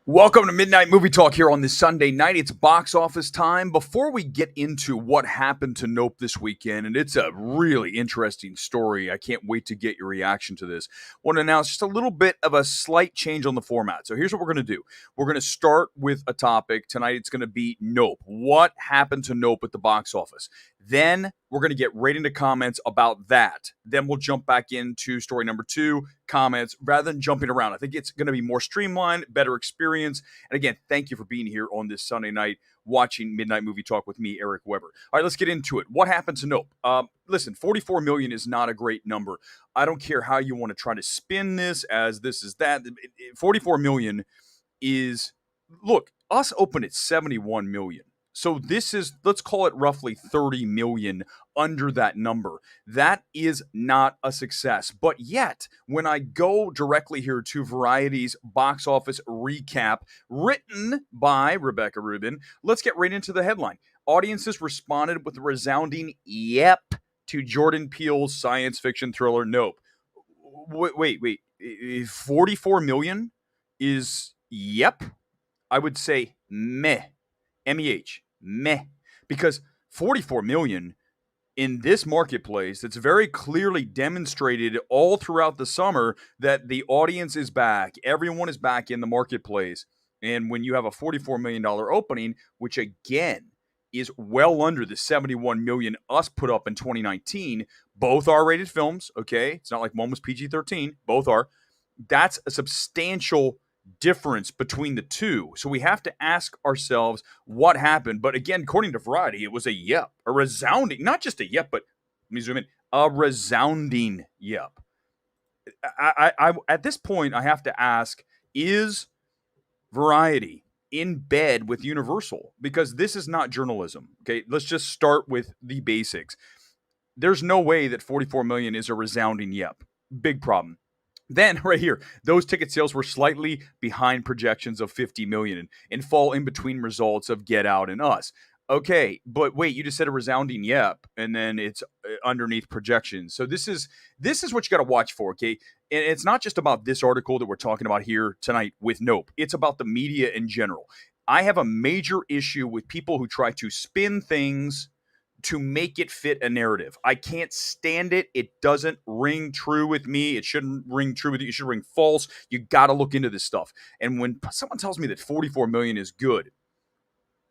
Welcome to Midnight Movie Talk here on this Sunday night. It's box office time. Before we get into what happened to Nope this weekend, and it's a really interesting story. I can't wait to get your reaction to this. I want to announce just a little bit of a slight change on the format. So here's what we're going to do. We're going to start with a topic. Tonight it's going to be Nope. What happened to Nope at the box office? Then we're going to get right into comments about that. Then we'll jump back into story number 2, comments, rather than jumping around. I think it's going to be more streamlined, better experience. And again, thank you for being here on this Sunday night watching Midnight Movie Talk with me, Eric Weber. All right, let's get into it. What happened to Nope? Listen, 44 million is not a great number. I don't care how you want to try to spin this as this is that. 44 million is, look, us opened at 71 million. So this is, let's call it roughly 30 million under that number. That is not a success. But yet, when I go directly here to Variety's box office recap, written by Rebecca Rubin, let's get right into the headline. Audiences responded with a resounding yep to Jordan Peele's science fiction thriller Nope. Wait. 44 million is yep? I would say meh. MEH. Meh. Because 44 million in this marketplace, it's very clearly demonstrated all throughout the summer that the audience is back. Everyone is back in the marketplace. And when you have a $44 million opening, which again is well under the 71 million us put up in 2019, both R-rated films, okay? It's not like one was PG-13. Both are. That's a substantial difference between the two. So we have to ask ourselves what happened. But again, according to Variety, it was a yep, a resounding, not just a yep, but let me zoom in, a resounding yep. I at this point, I have to ask, is Variety in bed with Universal? Because this is not journalism. Okay, let's just start with the basics. There's no way that 44 million is a resounding yep. Big problem. Then, right here, those ticket sales were slightly behind projections of 50 million and fall in between results of Get Out and Us. Okay, but wait, you just said a resounding yep, and then it's underneath projections. So this is what you got to watch for, okay? And it's not just about this article that we're talking about here tonight with Nope. It's about the media in general. I have a major issue with people who try to spin things to make it fit a narrative. I can't stand it. It doesn't ring true with me. It shouldn't ring true with you. It should ring false. You got to look into this stuff. And when someone tells me that 44 million is good,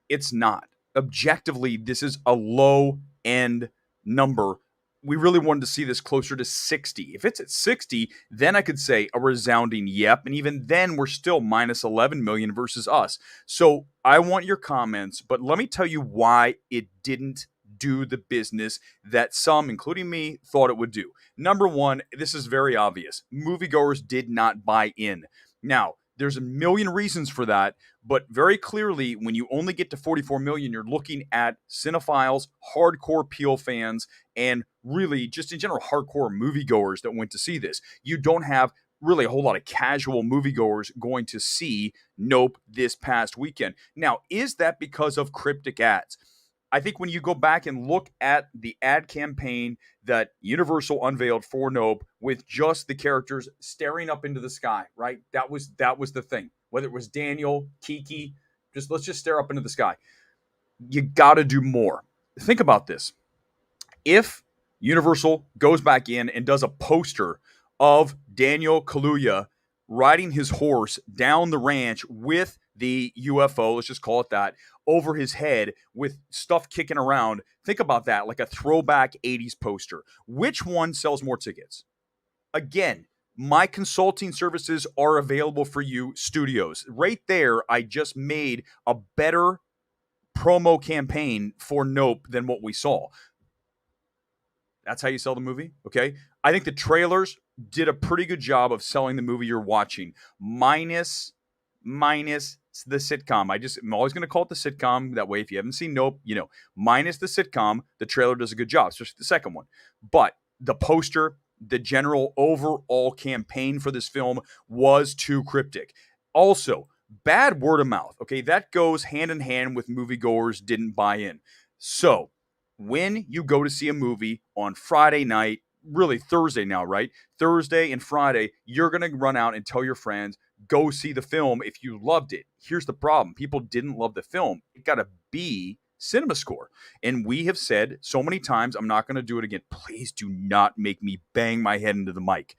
it's not. Objectively, this is a low end number. We really wanted to see this closer to 60. If it's at 60, then I could say a resounding yep. And even then, we're still minus 11 million versus us. So I want your comments, but let me tell you why it didn't do the business that some, including me, thought it would do. Number one, this is very obvious. Moviegoers did not buy in. Now, there's a million reasons for that, but very clearly, when you only get to 44 million, you're looking at cinephiles, hardcore Peele fans, and really just in general hardcore moviegoers that went to see this. You don't have really a whole lot of casual moviegoers going to see Nope this past weekend. Now, is that because of cryptic ads? I think when you go back and look at the ad campaign that Universal unveiled for Nope with just the characters staring up into the sky, right? That was the thing. Whether it was Daniel, Kiki, let's just stare up into the sky. You got to do more. Think about this. If Universal goes back in and does a poster of Daniel Kaluuya riding his horse down the ranch with the UFO, let's just call it that, over his head with stuff kicking around. Think about that, like a throwback 80s poster. Which one sells more tickets? Again, my consulting services are available for you, studios. Right there, I just made a better promo campaign for Nope than what we saw. That's how you sell the movie, okay? I think the trailers did a pretty good job of selling the movie you're watching, minus the sitcom. I'm always going to call it the sitcom. That way, if you haven't seen Nope, minus the sitcom, the trailer does a good job, especially the second one. But the poster, the general overall campaign for this film was too cryptic. Also, bad word of mouth, okay? That goes hand in hand with moviegoers didn't buy in. So, when you go to see a movie on Friday night, really Thursday now, right? Thursday and Friday, you're going to run out and tell your friends, go see the film if you loved it. Here's the problem: people didn't love the film. It got a B cinema score. And we have said so many times, I'm not going to do it again. Please do not make me bang my head into the mic.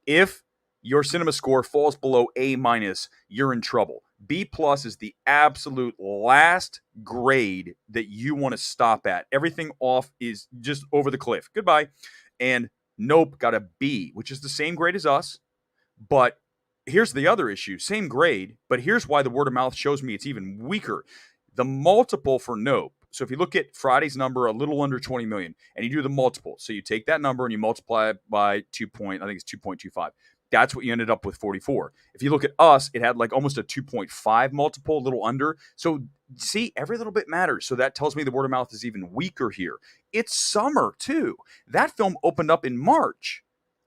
If your cinema score falls below A minus, you're in trouble. B plus is the absolute last grade that you want to stop at. Everything off is just over the cliff. Goodbye. And Nope got a B, which is the same grade as us. But here's the other issue: same grade, but here's why the word of mouth shows me it's even weaker. The multiple for Nope. So if you look at Friday's number, a little under 20 million, and you do the multiple, so you take that number and you multiply it by I think it's 2.25. That's what you ended up with, 44. If you look at us, it had like almost a 2.5 multiple, a little under. So see, every little bit matters. So that tells me the word of mouth is even weaker here. It's summer too. That film opened up in March.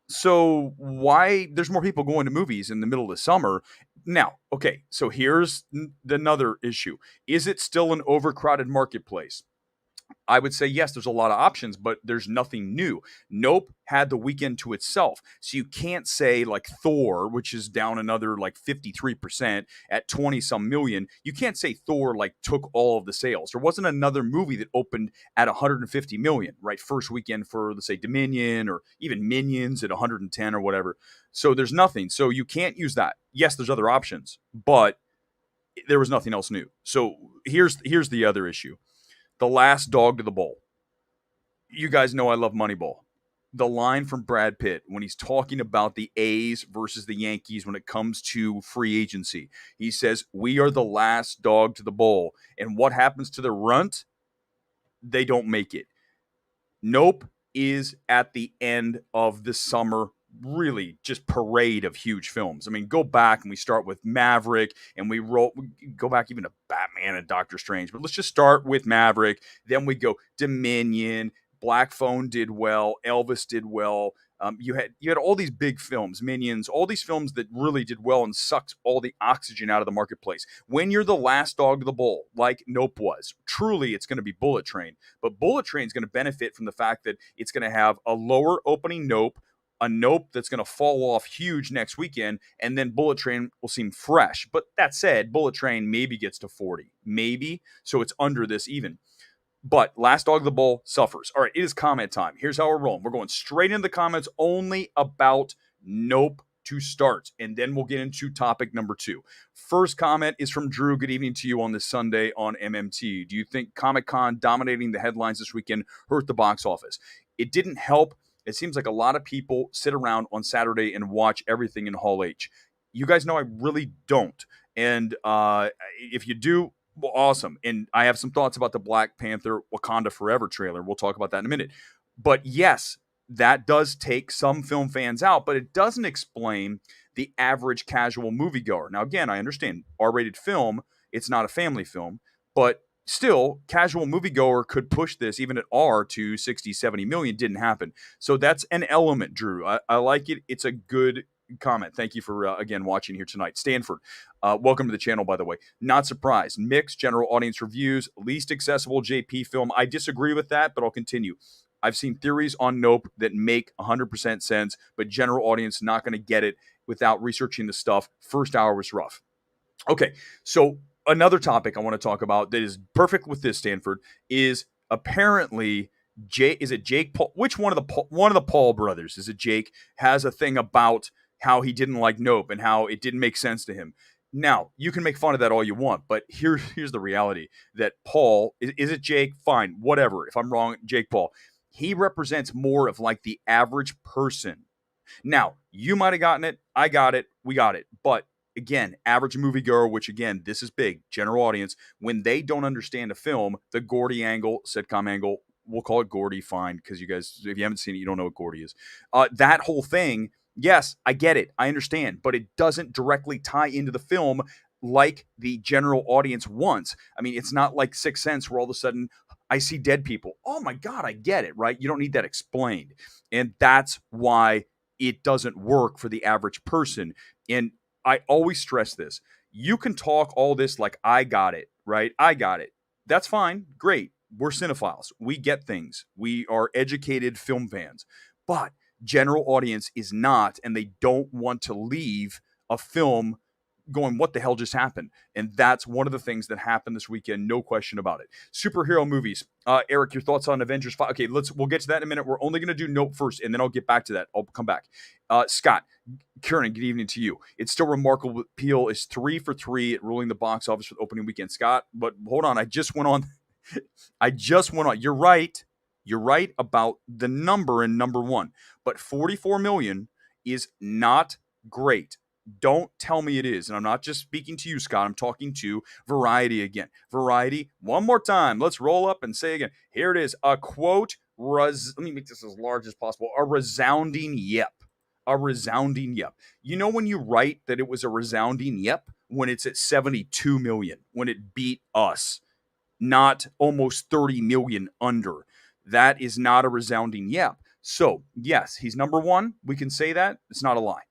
So why there's more people going to movies in the middle of the summer? Now, okay, so here's another issue. Is it still an overcrowded marketplace? I would say yes, there's a lot of options, but there's nothing new. Nope had the weekend to itself. So you can't say like Thor, which is down another like 53% at 20 some million. You can't say Thor like took all of the sales. There wasn't another movie that opened at 150 million, right? First weekend for, let's say, Dominion or even Minions at 110 or whatever. So there's nothing. So you can't use that. Yes, there's other options, but there was nothing else new. So here's the other issue: the last dog to the bowl. You guys know I love Moneyball. The line from Brad Pitt when he's talking about the A's versus the Yankees when it comes to free agency. He says, "We are the last dog to the bowl." And what happens to the runt? They don't make it. Nope is at the end of the summer, really just parade of huge films. I mean, go back and we start with Maverick and we go back even to Batman and Doctor Strange, but let's just start with Maverick. Then we go Dominion, Black Phone did well, Elvis did well. You had all these big films, Minions, all these films that really did well and sucked all the oxygen out of the marketplace. When you're the last dog of the bowl, like Nope was, truly it's going to be Bullet Train. But Bullet Train is going to benefit from the fact that it's going to have a lower opening Nope, a Nope that's going to fall off huge next weekend, and then Bullet Train will seem fresh. But that said, Bullet Train maybe gets to 40, maybe, so it's under this even. But last dog of the bowl suffers. All right, it is comment time. Here's how we're rolling. We're going straight into the comments only about Nope to start, and then we'll get into topic number 2. First comment is from Drew. Good evening to you on this Sunday on MMT. Do you think Comic-Con dominating the headlines this weekend hurt the box office? It didn't help. It seems like a lot of people sit around on Saturday and watch everything in Hall H. You guys know I really don't. And if you do, well, awesome. And I have some thoughts about the Black Panther Wakanda Forever trailer. We'll talk about that in a minute. But yes, that does take some film fans out, but it doesn't explain the average casual moviegoer. Now, again, I understand R-rated film, it's not a family film, but still, casual moviegoer could push this even at R to 60, 70 million. Didn't happen. So that's an element, Drew. I like it. It's a good comment. Thank you for, again, watching here tonight. Stanford, welcome to the channel, by the way. Not surprised. Mixed general audience reviews, least accessible JP film. I disagree with that, but I'll continue. I've seen theories on Nope that make 100% sense, but general audience not going to get it without researching the stuff. First hour was rough. Okay, so another topic I want to talk about that is perfect with this, Stanford, is apparently is it Jake Paul? Which one of the Paul brothers is it? Jake has a thing about how he didn't like Nope and how it didn't make sense to him. Now, you can make fun of that all you want, but here's the reality that Paul, is it Jake? Fine, whatever. If I'm wrong, Jake Paul. He represents more of like the average person. Now, you might have gotten it. I got it. We got it. But again, average moviegoer, which again, this is big, general audience, when they don't understand a film, the Gordy angle, sitcom angle, we'll call it Gordy, fine, because you guys, if you haven't seen it, you don't know what Gordy is. That whole thing, yes, I get it. I understand. But it doesn't directly tie into the film like the general audience wants. I mean, it's not like Sixth Sense where all of a sudden I see dead people. Oh my God, I get it, right? You don't need that explained. And that's why it doesn't work for the average person. And I always stress this. You can talk all this like I got it, right? I got it. That's fine. Great. We're cinephiles. We get things. We are educated film fans. But general audience is not, and they don't want to leave a film going, what the hell just happened? And that's one of the things that happened this weekend, no question about it. Superhero movies. Eric, your thoughts on Avengers 5? Okay, we'll get to that in a minute. We're only going to do Nope first, and then I'll get back to that. I'll come back. Scott, Kieran, good evening to you. It's still remarkable that Peele is 3 for 3 at ruling the box office for the opening weekend. Scott, but hold on, I just went on. You're right. You're right about the number in number one, but 44 million is not great. Don't tell me it is. And I'm not just speaking to you, Scott. I'm talking to Variety again. Variety, one more time. Let's roll up and say again. Here it is. A quote. Let me make this as large as possible. A resounding yep. A resounding yep. You know when you write that it was a resounding yep? When it's at 72 million, when it beat Us, not almost 30 million under. That is not a resounding yep. So, yes, he's number one. We can say that. It's not a lie.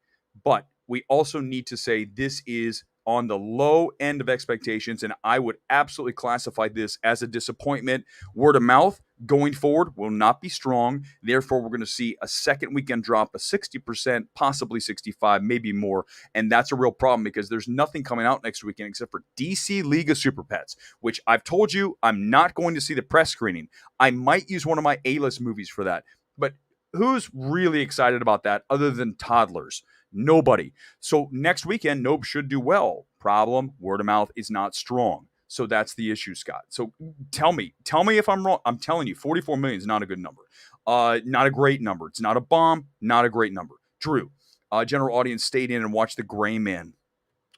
But we also need to say this is on the low end of expectations, and I would absolutely classify this as a disappointment. Word of mouth going forward will not be strong. Therefore, we're going to see a second weekend drop of 60%, possibly 65%, maybe more. And that's a real problem because there's nothing coming out next weekend except for DC League of Super Pets, which I've told you I'm not going to see the press screening. I might use one of my A-list movies for that. But who's really excited about that other than toddlers? Nobody. So next weekend, Nope should do well. Problem, word of mouth is not strong. So that's the issue, Scott. So tell me if I'm wrong. I'm telling you, 44 million is not a good number. Not a great number. It's not a bomb, not a great number. Drew, general audience stayed in and watched The Gray Man.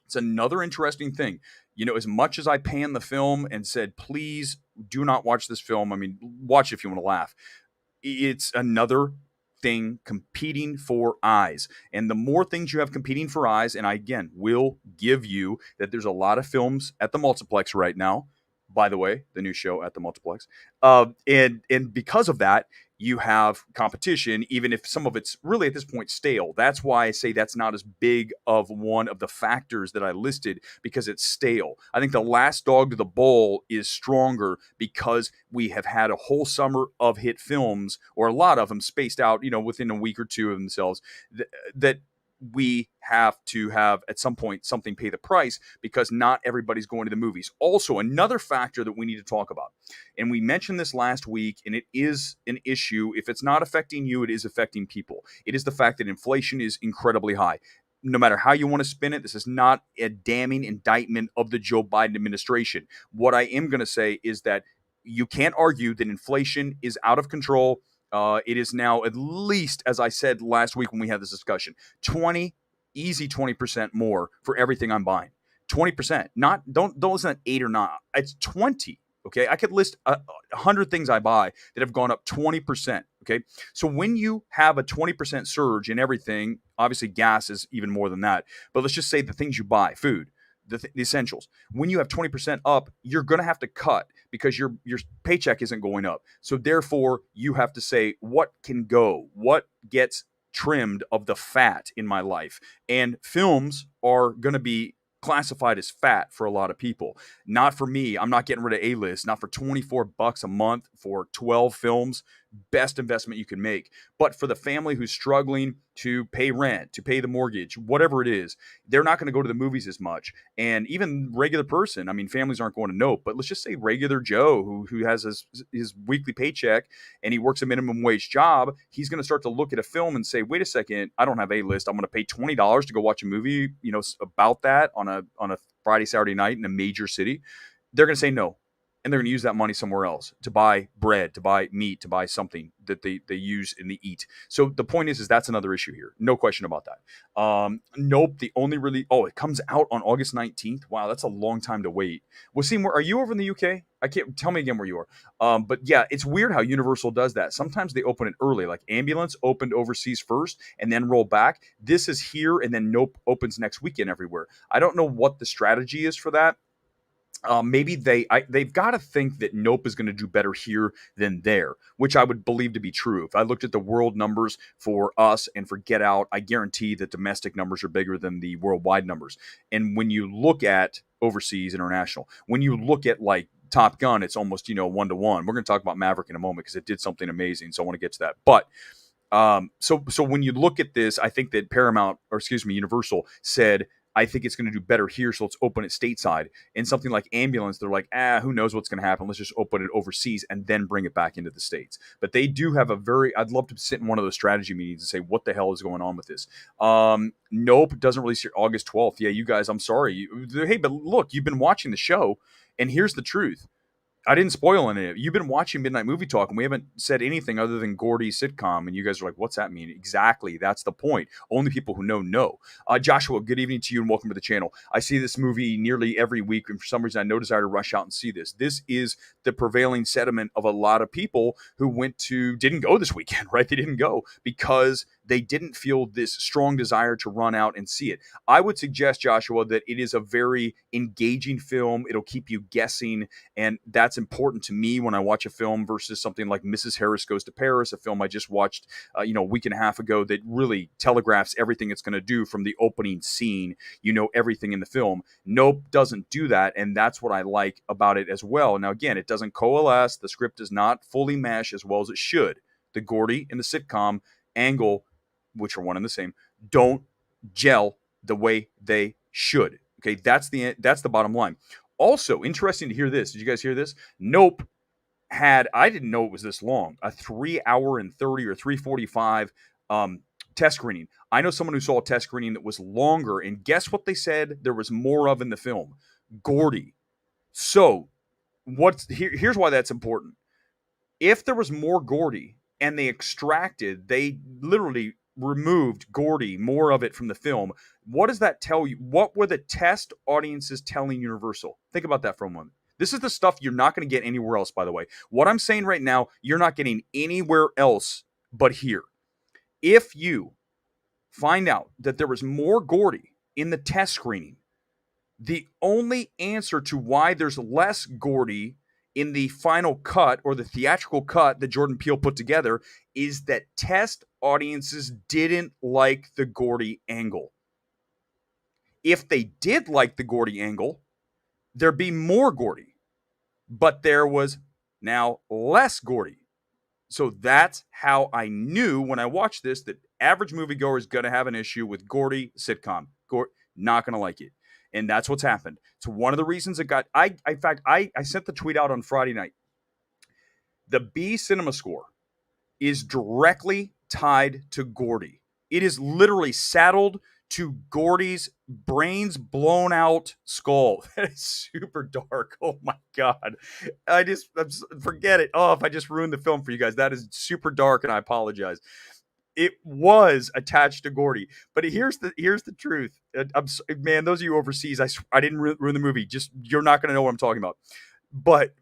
It's another interesting thing. You know, as much as I panned the film and said, please do not watch this film. I mean, watch it if you want to laugh. It's another thing competing for eyes. And the more things you have competing for eyes, and I, again, will give you that there's a lot of films at the multiplex right now. By the way, the new show at the multiplex. And because of that, you have competition, even if some of it's really at this point stale. That's why I say that's not as big of one of the factors that I listed, because it's stale. I think The Last Dog to the Bowl is stronger because we have had a whole summer of hit films, or a lot of them spaced out, you know, within a week or two of themselves, that we have to have at some point something pay the price, because not everybody's going to the movies. Also, another factor that we need to talk about, and we mentioned this last week, and it is an issue. If it's not affecting you, it is affecting people. It is the fact that inflation is incredibly high. No matter how you want to spin it, this is not a damning indictment of the Joe Biden administration. What I am going to say is that you can't argue that inflation is out of control. It is now, at least, as I said last week when we had this discussion, 20% more for everything I'm buying. 20%. Don't listen to 8 or 9. It's 20. Okay, I could list 100 things I buy that have gone up 20%. Okay, so when you have a 20% surge in everything, obviously gas is even more than that. But let's just say the things you buy, food, the essentials. When you have 20% up, you're going to have to cut because your paycheck isn't going up. So therefore, you have to say, what can go? What gets trimmed of the fat in my life? And films are going to be classified as fat for a lot of people. Not for me. I'm not getting rid of A-list. Not for $24 a month for 12 films. Best investment you can make. But for the family who's struggling to pay rent, to pay the mortgage, whatever it is, they're not going to go to the movies as much. And even regular person, I mean, families aren't going to Nope, but let's just say regular Joe who has his weekly paycheck and he works a minimum wage job, he's going to start to look at a film and say, wait a second, I don't have A-list. I'm going to pay $20 to go watch a movie, you know, about that on a Friday, Saturday night in a major city. They're going to say no. And they're going to use that money somewhere else to buy bread, to buy meat, to buy something that they use and they eat. So the point is that's another issue here. No question about that. Nope. The only really, it comes out on August 19th. Wow, that's a long time to wait. We'll see more. Are you over in the UK? I can't, tell me again where you are. But yeah, it's weird how Universal does that. Sometimes they open it early, like Ambulance opened overseas first and then roll back. This is here, and then Nope opens next weekend everywhere. I don't know what the strategy is for that. Maybe they've got to think that Nope is going to do better here than there, which I would believe to be true. If I looked at the world numbers for Us and for Get Out, I guarantee that domestic numbers are bigger than the worldwide numbers. And when you look at overseas, international, when you look at like Top Gun, it's almost 1-to-1. We're going to talk about Maverick in a moment because it did something amazing, so I want to get to that. But so when you look at this, I think that Universal said, I think it's going to do better here, so let's open it stateside. And something like Ambulance, they're like, who knows what's going to happen? Let's just open it overseas and then bring it back into the States. But they do have I'd love to sit in one of those strategy meetings and say, what the hell is going on with this? Nope, doesn't release here August 12th. Yeah, you guys, I'm sorry. Hey, but look, you've been watching the show, and here's the truth. I didn't spoil any of it. You've been watching Midnight Movie Talk, and we haven't said anything other than Gordy sitcom, and you guys are like, what's that mean? Exactly. That's the point. Only people who know. Joshua, good evening to you, and welcome to the channel. I see this movie nearly every week, and for some reason, I no desire to rush out and see this. This is the prevailing sentiment of a lot of people who didn't go this weekend, right? They didn't go because they didn't feel this strong desire to run out and see it. I would suggest, Joshua, that it is a very engaging film. It'll keep you guessing, and that's important to me when I watch a film versus something like Mrs. Harris Goes to Paris, a film I just watched a week and a half ago that really telegraphs everything it's going to do from the opening scene. You know everything in the film. Nope doesn't do that, and that's what I like about it as well. Now, again, it doesn't coalesce. The script does not fully mesh as well as it should. The Gordy and the sitcom angle, which are one and the same, don't gel the way they should. Okay, that's the bottom line. Also, interesting to hear this. Did you guys hear this? Nope I didn't know it was this long, a 3 hour and 30 or 3:45 test screening. I know someone who saw a test screening that was longer, and guess what they said there was more of in the film? Gordy. So, here's why that's important. If there was more Gordy and they literally removed Gordy, more of it from the film, what does that tell you? What were the test audiences telling Universal? Think about that for a moment. This is the stuff you're not going to get anywhere else, by the way. What I'm saying right now, you're not getting anywhere else but here. If you find out that there was more Gordy in the test screening, the only answer to why there's less Gordy in the final cut or the theatrical cut that Jordan Peele put together is that test audiences didn't like the Gordy angle. If they did like the Gordy angle, there'd be more Gordy, but there was now less Gordy. So that's how I knew when I watched this that average moviegoer is going to have an issue with Gordy sitcom. Not going to like it. And that's what's happened. It's one of the reasons it got. In fact, I sent the tweet out on Friday night. The B Cinema score is directly tied to Gordy. It is literally saddled to Gordy's brains blown out skull. That is super dark. Oh my God. Forget it. Oh, if I just ruined the film for you guys, that is super dark and I apologize. It was attached to Gordy, but here's the truth. Man, those of you overseas, I didn't ruin the movie. Just, you're not going to know what I'm talking about. But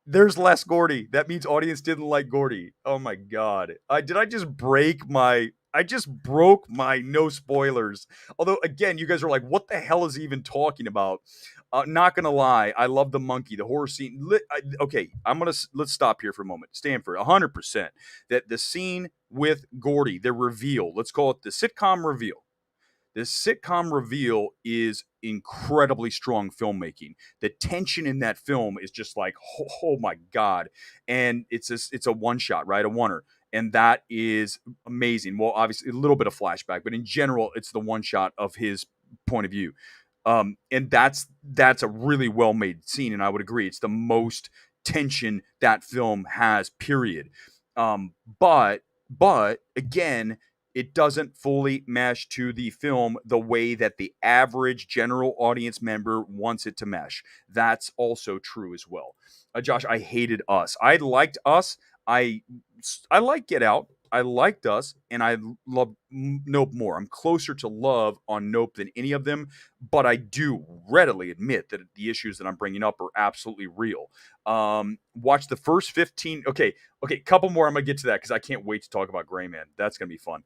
there's less Gordy. That means audience didn't like Gordy. Oh my God. I just broke my no spoilers. Although, again, you guys are like, what the hell is he even talking about? Not going to lie. I love the monkey, the horror scene. Okay, let's stop here for a moment. Stanford, 100%. That the scene with Gordy, the reveal, let's call it the sitcom reveal. This sitcom reveal is incredibly strong filmmaking. The tension in that film is just like, oh my God. And it's a one shot, right? A oneer. And that is amazing. Well, obviously a little bit of flashback, but in general, it's the one shot of his point of view. And that's a really well made scene. And I would agree. It's the most tension that film has, period. But again, it doesn't fully mesh to the film the way that the average general audience member wants it to mesh. That's also true as well. Josh, I hated Us. I liked Us. I like Get Out. I liked Us, and I love Nope more. I'm closer to love on Nope than any of them, but I do readily admit that the issues that I'm bringing up are absolutely real. Watch the first 15. Okay, couple more. I'm going to get to that because I can't wait to talk about Gray Man. That's going to be fun.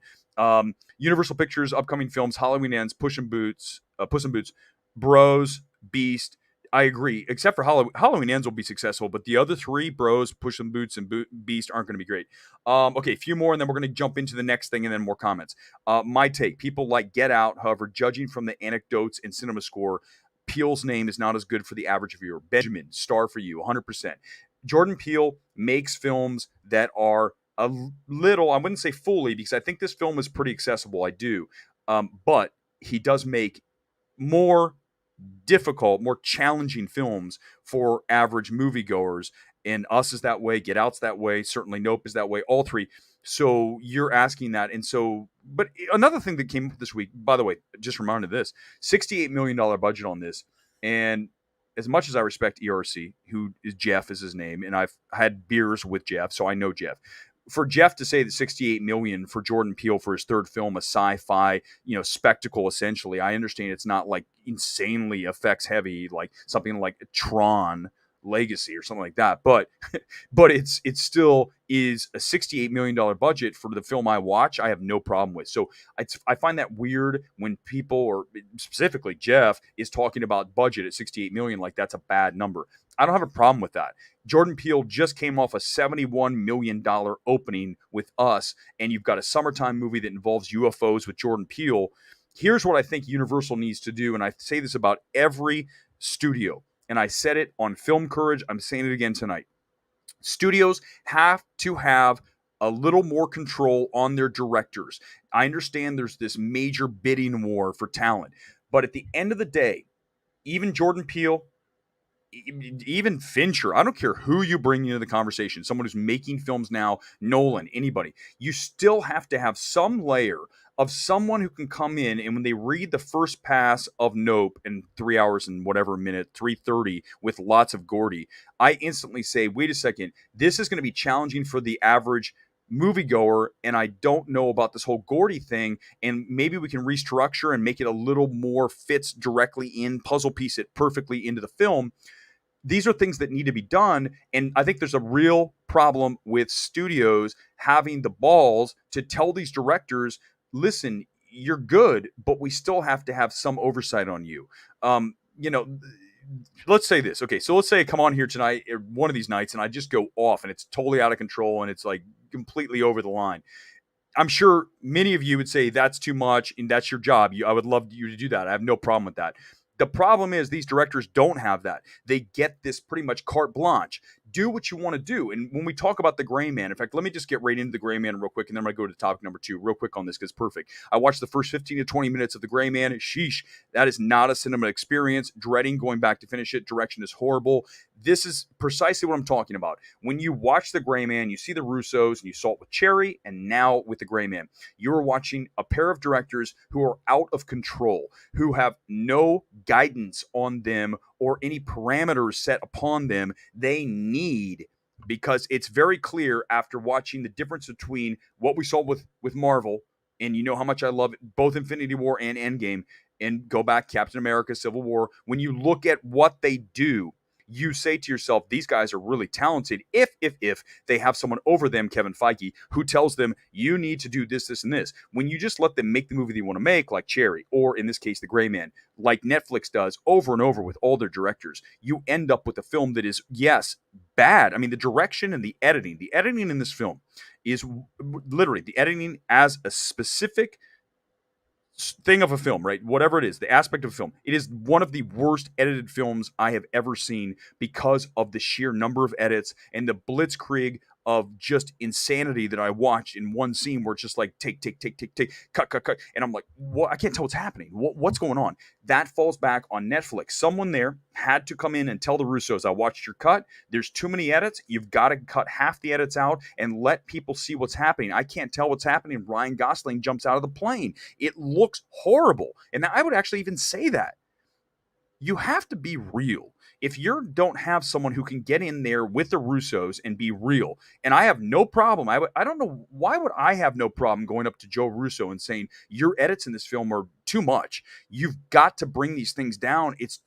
Universal Pictures, upcoming films, Halloween Ends, Puss in Boots, Bros, Beast. I agree, except for Halloween Ends will be successful, but the other three, Bros, Puss in Boots, and Beast, aren't going to be great. Okay, a few more, and then we're going to jump into the next thing, and then more comments. My take, people like Get Out, however, judging from the anecdotes and cinema score, Peele's name is not as good for the average viewer. Benjamin, star for you, 100%. Jordan Peele makes films that are a little, I wouldn't say fully, because I think this film is pretty accessible. I do. But he does make more difficult, more challenging films for average moviegoers. And Us is that way, Get Out's that way, certainly Nope is that way, all three. So you're asking that. And so, but another thing that came up this week, by the way, just reminded this $68 million budget on this. And as much as I respect ERC, who is Jeff is his name, and I've had beers with Jeff, so I know Jeff. For Jeff to say that 68 million for Jordan Peele for his third film, a sci-fi, spectacle essentially. I understand it's not like insanely effects heavy, like something like Tron Legacy or something like that, but it still is a $68 million budget for the film I watch. I have no problem with. So I find that weird when people, or specifically Jeff, is talking about budget at 68 million like that's a bad number. I don't have a problem with that. Jordan Peele just came off a $71 million opening with Us, and you've got a summertime movie that involves UFOs with Jordan Peele. Here's what I think Universal needs to do, and I say this about every studio, and I said it on Film Courage. I'm saying it again tonight. Studios have to have a little more control on their directors. I understand there's this major bidding war for talent, but at the end of the day, even Jordan Peele, even Fincher, I don't care who you bring into the conversation, someone who's making films now, Nolan, anybody, you still have to have some layer of someone who can come in and when they read the first pass of Nope in 3 hours and whatever minute, 3:30 with lots of Gordy, I instantly say, wait a second, this is going to be challenging for the average moviegoer, and I don't know about this whole Gordy thing, and maybe we can restructure and make it a little more fits directly in, puzzle piece it perfectly into the film. These are things that need to be done. And I think there's a real problem with studios having the balls to tell these directors, listen, you're good, but we still have to have some oversight on you. You know, let's say this. Okay, so let's say I come on here tonight, one of these nights, and I just go off and it's totally out of control and it's like completely over the line. I'm sure many of you would say that's too much and that's your job. I would love you to do that. I have no problem with that. The problem is these directors don't have that. They get this pretty much carte blanche. Do what you want to do. And when we talk about The Gray Man, in fact, let me just get right into The Gray Man real quick, and then I'm going to go to topic number 2 real quick on this because it's perfect. I watched the first 15 to 20 minutes of The Gray Man. Sheesh, that is not a cinema experience. Dreading going back to finish it. Direction is horrible. This is precisely what I'm talking about. When you watch The Gray Man, you see the Russos, and you saw it with Cherry, and now with The Gray Man. You're watching a pair of directors who are out of control, who have no guidance on them or any parameters set upon them. They need, because it's very clear after watching the difference between what we saw with Marvel, and you know how much I love both Infinity War and Endgame, and go back Captain America, Civil War. When you look at what they do, you say to yourself, these guys are really talented if they have someone over them, Kevin Feige, who tells them, you need to do this, this, and this. When you just let them make the movie they want to make, like Cherry, or in this case, The Gray Man, like Netflix does over and over with all their directors, you end up with a film that is, yes, bad. I mean, the direction and the editing in this film is literally the editing as a specific thing of a film, right? Whatever it is, the aspect of a film. It is one of the worst edited films I have ever seen because of the sheer number of edits and the blitzkrieg of just insanity that I watched in one scene where it's just like take, cut. And I'm like, what? I can't tell what's happening. What's going on? That falls back on Netflix. Someone there had to come in and tell the Russos, I watched your cut. There's too many edits. You've got to cut half the edits out and let people see what's happening. I can't tell what's happening. Ryan Gosling jumps out of the plane. It looks horrible. And I would actually even say that. You have to be real. If you don't have someone who can get in there with the Russos and be real, and I have no problem, I don't know, why would I have no problem going up to Joe Russo and saying, your edits in this film are too much. You've got to bring these things down. It's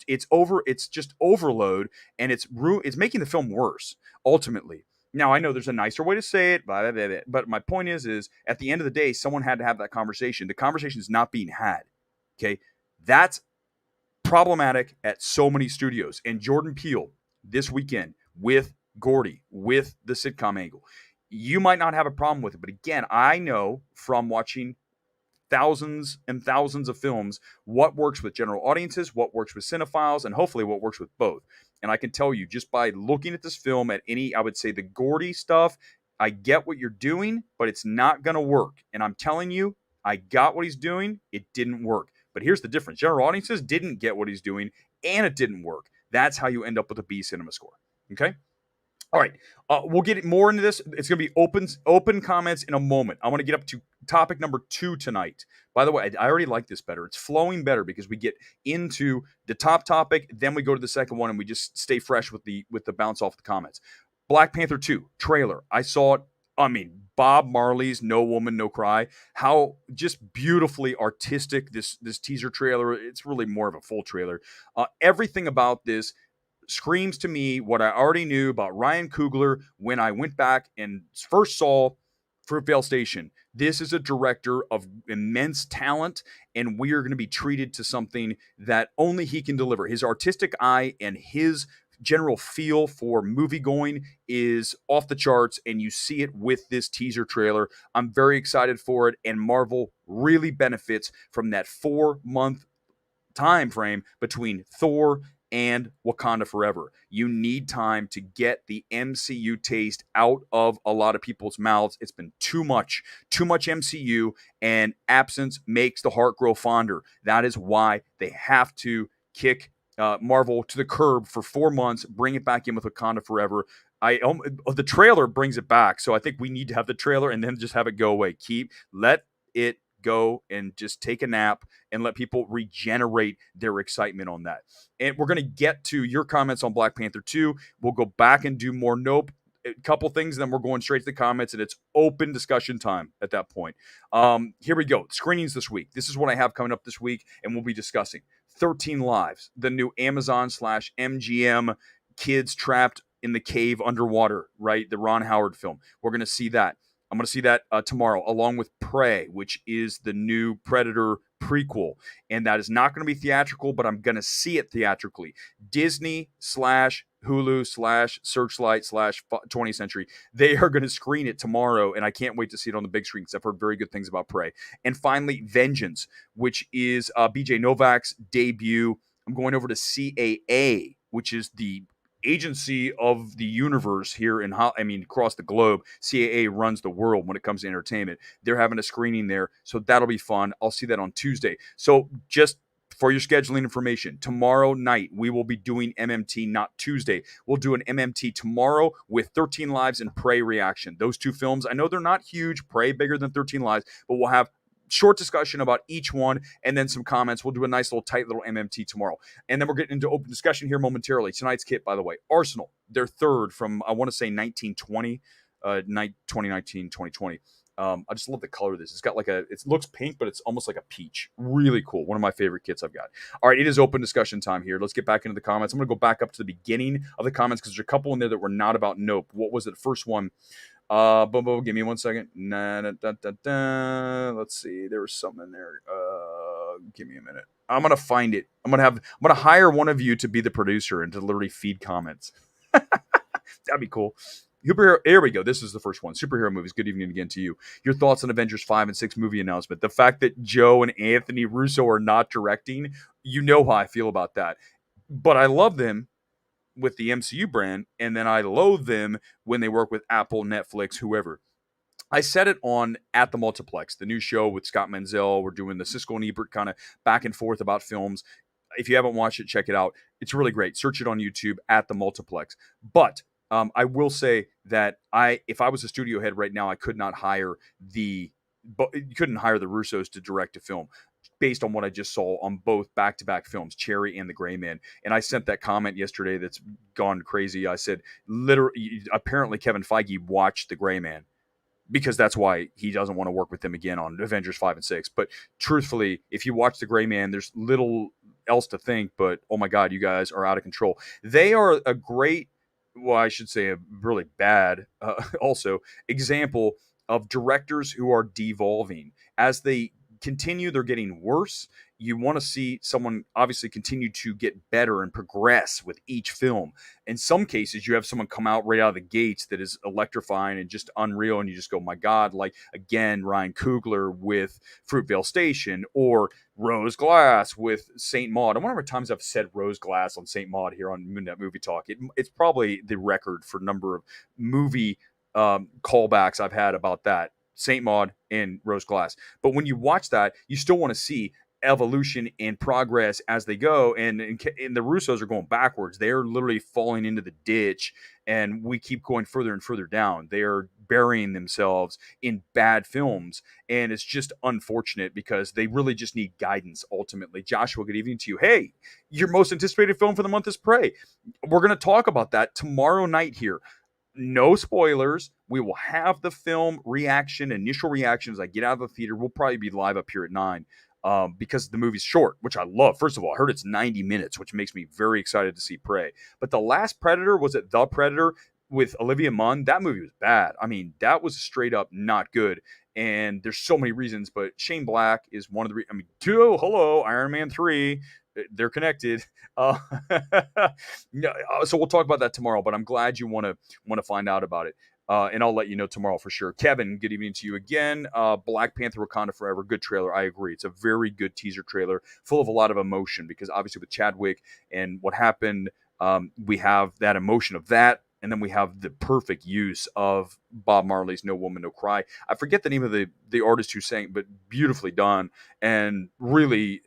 just overload, and it's making the film worse, ultimately. Now, I know there's a nicer way to say it, but my point is at the end of the day, someone had to have that conversation. The conversation is not being had. Okay? That's problematic at so many studios. And Jordan Peele this weekend with Gordy, with the sitcom angle, you might not have a problem with it. But again, I know from watching thousands and thousands of films what works with general audiences, what works with cinephiles, and hopefully what works with both. And I can tell you just by looking at this film, I would say the Gordy stuff, I get what you're doing, but it's not going to work. And I'm telling you, I got what he's doing. It didn't work. But here's the difference. General audiences didn't get what he's doing, and it didn't work. That's how you end up with a B cinema score. Okay? All right, we'll get more into this. It's going to be open comments in a moment. I want to get up to topic number 2 tonight. By the way, I already like this better. It's flowing better because we get into the top topic, then we go to the second one, and we just stay fresh with the bounce off the comments. Black Panther 2 trailer. I saw it. I mean, Bob Marley's "No Woman, No Cry." How just beautifully artistic this teaser trailer. It's really more of a full trailer. Everything about this screams to me what I already knew about Ryan Coogler when I went back and first saw Fruitvale Station. This is a director of immense talent, and we are going to be treated to something that only he can deliver. His artistic eye and his general feel for movie going is off the charts, and you see it with this teaser trailer. I'm very excited for it, and Marvel really benefits from that 4-month time frame between Thor and Wakanda Forever. You need time to get the MCU taste out of a lot of people's mouths. It's been too much MCU, and absence makes the heart grow fonder. That is why they have to kick Marvel to the curb for 4 months, bring it back in with Wakanda Forever. The trailer brings it back, so I think we need to have the trailer and then just have it go away. Let it go and just take a nap and let people regenerate their excitement on that. And we're going to get to your comments on Black Panther 2. We'll go back and do more Nope, a couple things, and then we're going straight to the comments, and it's open discussion time at that point. Here we go. Screenings this week. This is what I have coming up this week, and we'll be discussing 13 Lives, the new Amazon/MGM kids trapped in the cave underwater, right? The Ron Howard film. We're going to see that. I'm going to see that tomorrow, along with Prey, which is the new Predator prequel. And that is not going to be theatrical, but I'm going to see it theatrically. Disney/Hulu/Searchlight/20th Century. They are going to screen it tomorrow, and I can't wait to see it on the big screen because I've heard very good things about Prey. And finally, Vengeance, which is BJ Novak's debut. I'm going over to CAA, which is the agency of the universe here across the globe. CAA runs the world when it comes to entertainment. They're having a screening there, so that'll be fun. I'll see that on Tuesday. So just for your scheduling information, tomorrow night we will be doing MMT, not Tuesday. We'll do an MMT tomorrow with 13 Lives and Prey reaction. Those two films, I know they're not huge. Prey bigger than 13 Lives, but we'll have short discussion about each one and then some comments. We'll do a nice little tight little MMT tomorrow. And then we're getting into open discussion here momentarily. Tonight's kit, by the way, Arsenal, their third from, I want to say 1920, 2019, 2020. I just love the color of this. It's got it looks pink, but it's almost like a peach. Really cool. One of my favorite kits I've got. All right, it is open discussion time here. Let's get back into the comments. I'm going to go back up to the beginning of the comments because there's a couple in there that were not about Nope. What was it? The first one. Give me 1 second. Let's see. There was something in there. Give me a minute. I'm gonna find it. I'm gonna hire one of you to be the producer and to literally feed comments. That'd be cool. Here we go. This is the first one. Superhero movies. Good evening again to you. Your thoughts on Avengers 5 and 6 movie announcement. The fact that Joe and Anthony Russo are not directing, you know how I feel about that. But I love them with the MCU brand, and then I loathe them when they work with Apple, Netflix, whoever. I said it on At the Multiplex, the new show with Scott Menzel. We're doing the Siskel and Ebert kind of back and forth about films. If you haven't watched it, check it out. It's really great. Search it on YouTube, At the Multiplex. But I will say that if I was a studio head right now, I could not hire you couldn't hire the Russos to direct a film based on what I just saw on both back-to-back films, Cherry and The Gray Man. And I sent that comment yesterday that's gone crazy. I said, literally, apparently Kevin Feige watched The Gray Man because that's why he doesn't want to work with them again on Avengers 5 and 6. But truthfully, if you watch The Gray Man, there's little else to think, but oh my God, you guys are out of control. They are a great, well, I should say a really bad also example of directors who are devolving. As they continue, they're getting worse. You want to see someone obviously continue to get better and progress with each film. In some cases, you have someone come out right out of the gates that is electrifying and just unreal, and you just go, my God, like, again, Ryan Coogler with Fruitvale Station, or Rose Glass with Saint Maud. I wonder how many times I've said Rose Glass on Saint Maud here on Moonnet Movie Talk. It's probably the record for number of movie callbacks I've had about that. Saint Maud and Rose Glass. But when you watch that, you still want to see evolution and progress as they go. And the Russos are going backwards. They're literally falling into the ditch, and we keep going further and further down. They are burying themselves in bad films, and it's just unfortunate because they really just need guidance ultimately. Joshua, good evening to you. Hey, your most anticipated film for the month is Prey. We're going to talk about that tomorrow night here. No spoilers. We will have the film reaction, initial reaction as I get out of the theater. We'll probably be live up here at 9 because the movie's short, which I love. First of all, I heard it's 90 minutes, which makes me very excited to see Prey. But The Last Predator, was it The Predator with Olivia Munn? That movie was bad. I mean, that was straight up not good. And there's so many reasons, but Shane Black is one of the I mean, hello, Iron Man 3. They're connected. Uh, so we'll talk about that tomorrow, but I'm glad you want to find out about it. And I'll let you know tomorrow for sure. Kevin, good evening to you again. Black Panther Wakanda Forever, good trailer. I agree. It's a very good teaser trailer, full of a lot of emotion because obviously with Chadwick and what happened, we have that emotion of that. And then we have the perfect use of Bob Marley's No Woman, No Cry. I forget the name of the artist who sang, but beautifully done. And really,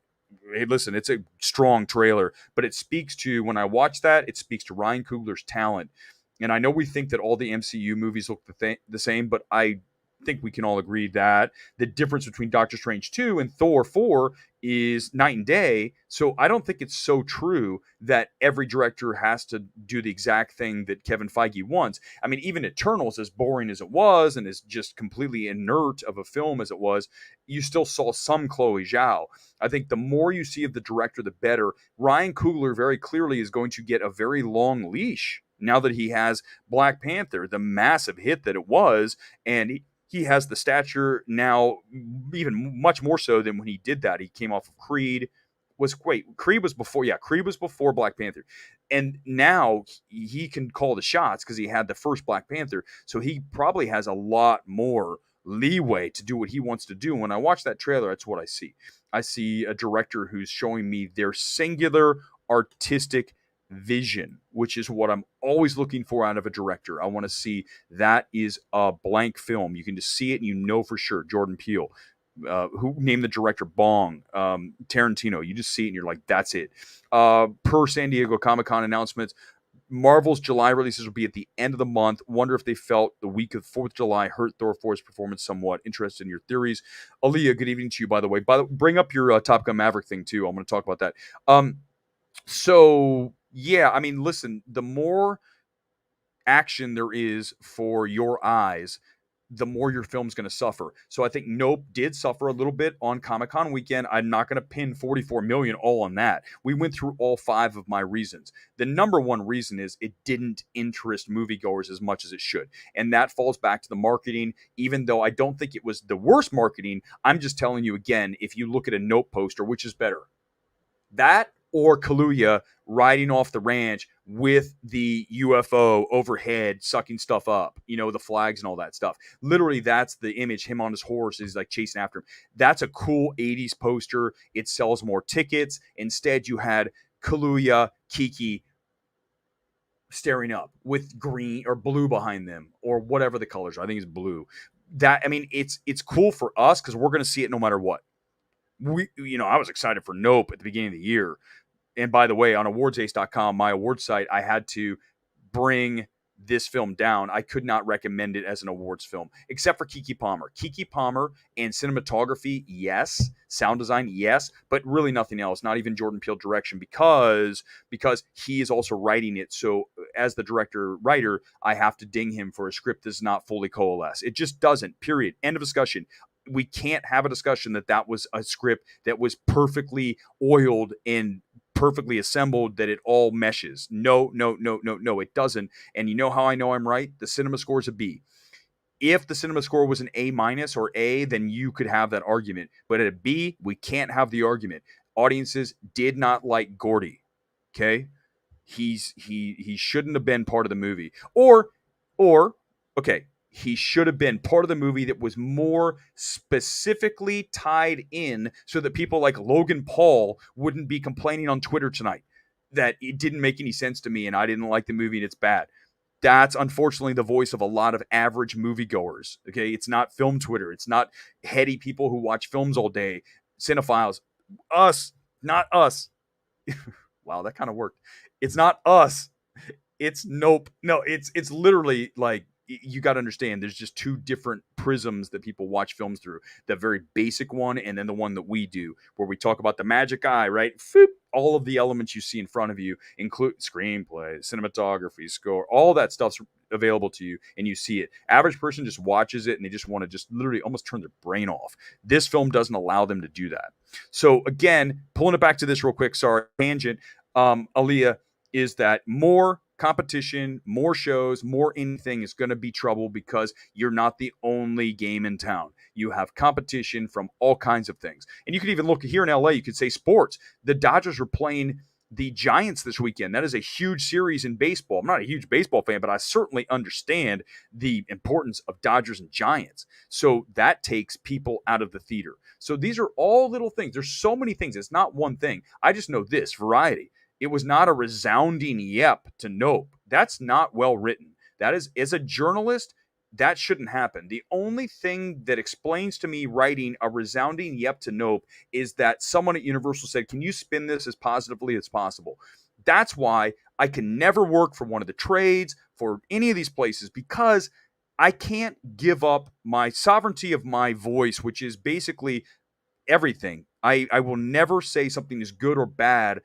hey, listen, it's a strong trailer, but it speaks to, when I watch that, it speaks to Ryan Coogler's talent. And I know we think that all the MCU movies look the same, but I think we can all agree that the difference between Doctor Strange 2 and Thor 4 is night and day. So I don't think it's so true that every director has to do the exact thing that Kevin Feige wants. I mean, even Eternals, as boring as it was and as just completely inert of a film as it was, you still saw some Chloe Zhao. I think the more you see of the director, the better. Ryan Coogler very clearly is going to get a very long leash now that he has Black Panther, the massive hit that it was, and he has the stature now, even much more so than when he did that. He came off of Creed. Creed was before Black Panther. And now he can call the shots because he had the first Black Panther. So he probably has a lot more leeway to do what he wants to do. When I watch that trailer, that's what I see. I see a director who's showing me their singular artistic vision, which is what I'm always looking for out of a director. I want to see that is a blank film. You can just see it and you know for sure. Jordan Peele, who named the director Bong, Tarantino. You just see it and you're like, that's it. Per San Diego Comic-Con announcements, Marvel's July releases will be at the end of the month. Wonder if they felt the week of 4th of July hurt Thor 4's performance somewhat. Interested in your theories. Aaliyah, good evening to you, by the way. Bring up your Top Gun Maverick thing, too. I'm going to talk about that. So, yeah, I mean, listen, the more action there is for your eyes, the more your film's going to suffer. So I think Nope did suffer a little bit on Comic-Con weekend. I'm not going to pin 44 million all on that. We went through all 5 of my reasons. The number one reason is it didn't interest moviegoers as much as it should. And that falls back to the marketing, even though I don't think it was the worst marketing. I'm just telling you again, if you look at a Nope poster, which is better? That or Kaluuya riding off the ranch with the UFO overhead sucking stuff up, the flags and all that stuff. Literally, that's the image, him on his horse is like chasing after him. That's a cool 80s poster. It sells more tickets. Instead, you had Kaluuya, Kiki staring up with green or blue behind them or whatever the colors are. I think it's blue. It's cool for us because we're going to see it no matter what. I was excited for Nope at the beginning of the year. And by the way, on awardsace.com, my award site, I had to bring this film down. I could not recommend it as an awards film, except for Keke Palmer. Keke Palmer and cinematography, yes. Sound design, yes. But really nothing else, not even Jordan Peele direction, because he is also writing it. So as the director-writer, I have to ding him for a script that's not fully coalesced. It just doesn't, period. End of discussion. We can't have a discussion that was a script that was perfectly oiled and perfectly assembled, that it all meshes. No, it doesn't. And you know how I know I'm right? The cinema score is a B. If the cinema score was an A- or A, then you could have that argument. But at a B, we can't have the argument. Audiences did not like Gordy. Okay? He shouldn't have been part of the movie. Or okay, he should have been part of the movie that was more specifically tied in so that people like Logan Paul wouldn't be complaining on Twitter tonight that it didn't make any sense to me and I didn't like the movie and it's bad. That's unfortunately the voice of a lot of average moviegoers. Okay, it's not film Twitter. It's not heady people who watch films all day, cinephiles. Us, not us. Wow, that kind of worked. It's not us. It's nope. No, it's literally like you got to understand. There's just two different prisms that people watch films through. The very basic one, and then the one that we do, where we talk about the magic eye, right? Foop, all of the elements you see in front of you, include screenplay, cinematography, score, all that stuff's available to you, and you see it. Average person just watches it, and they just want to just literally almost turn their brain off. This film doesn't allow them to do that. So again, pulling it back to this real quick. Sorry, tangent. Aaliyah, is that more competition, more shows, more anything is going to be trouble because you're not the only game in town. You have competition from all kinds of things. And you could even look here in LA, you could say sports. The Dodgers were playing the Giants this weekend. That is a huge series in baseball. I'm not a huge baseball fan, but I certainly understand the importance of Dodgers and Giants. So that takes people out of the theater. So these are all little things. There's so many things. It's not one thing. I just know this variety. It was not a resounding yep to nope. That's not well written. That is, as a journalist, that shouldn't happen. The only thing that explains to me writing a resounding yep to nope is that someone at Universal said, can you spin this as positively as possible? That's why I can never work for one of the trades, for any of these places, because I can't give up my sovereignty of my voice, which is basically everything. I will never say something is good or bad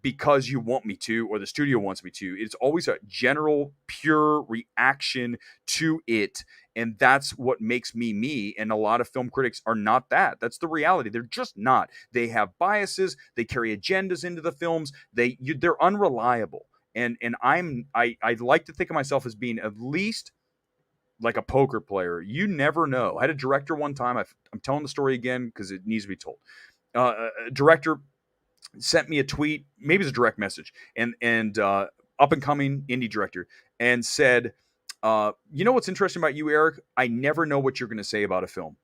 because you want me to or the studio wants me to. It's always a general, pure reaction to it. And that's what makes me me. And a lot of film critics are not that. That's the reality. They're just not. They have biases. They carry agendas into the films. They're unreliable. And I like to think of myself as being at least like a poker player. You never know. I had a director one time. I'm telling the story again because it needs to be told. A director sent me a tweet, maybe it's a direct message, and up and coming indie director, and said, "You know what's interesting about you, Eric? I never know what you're going to say about a film."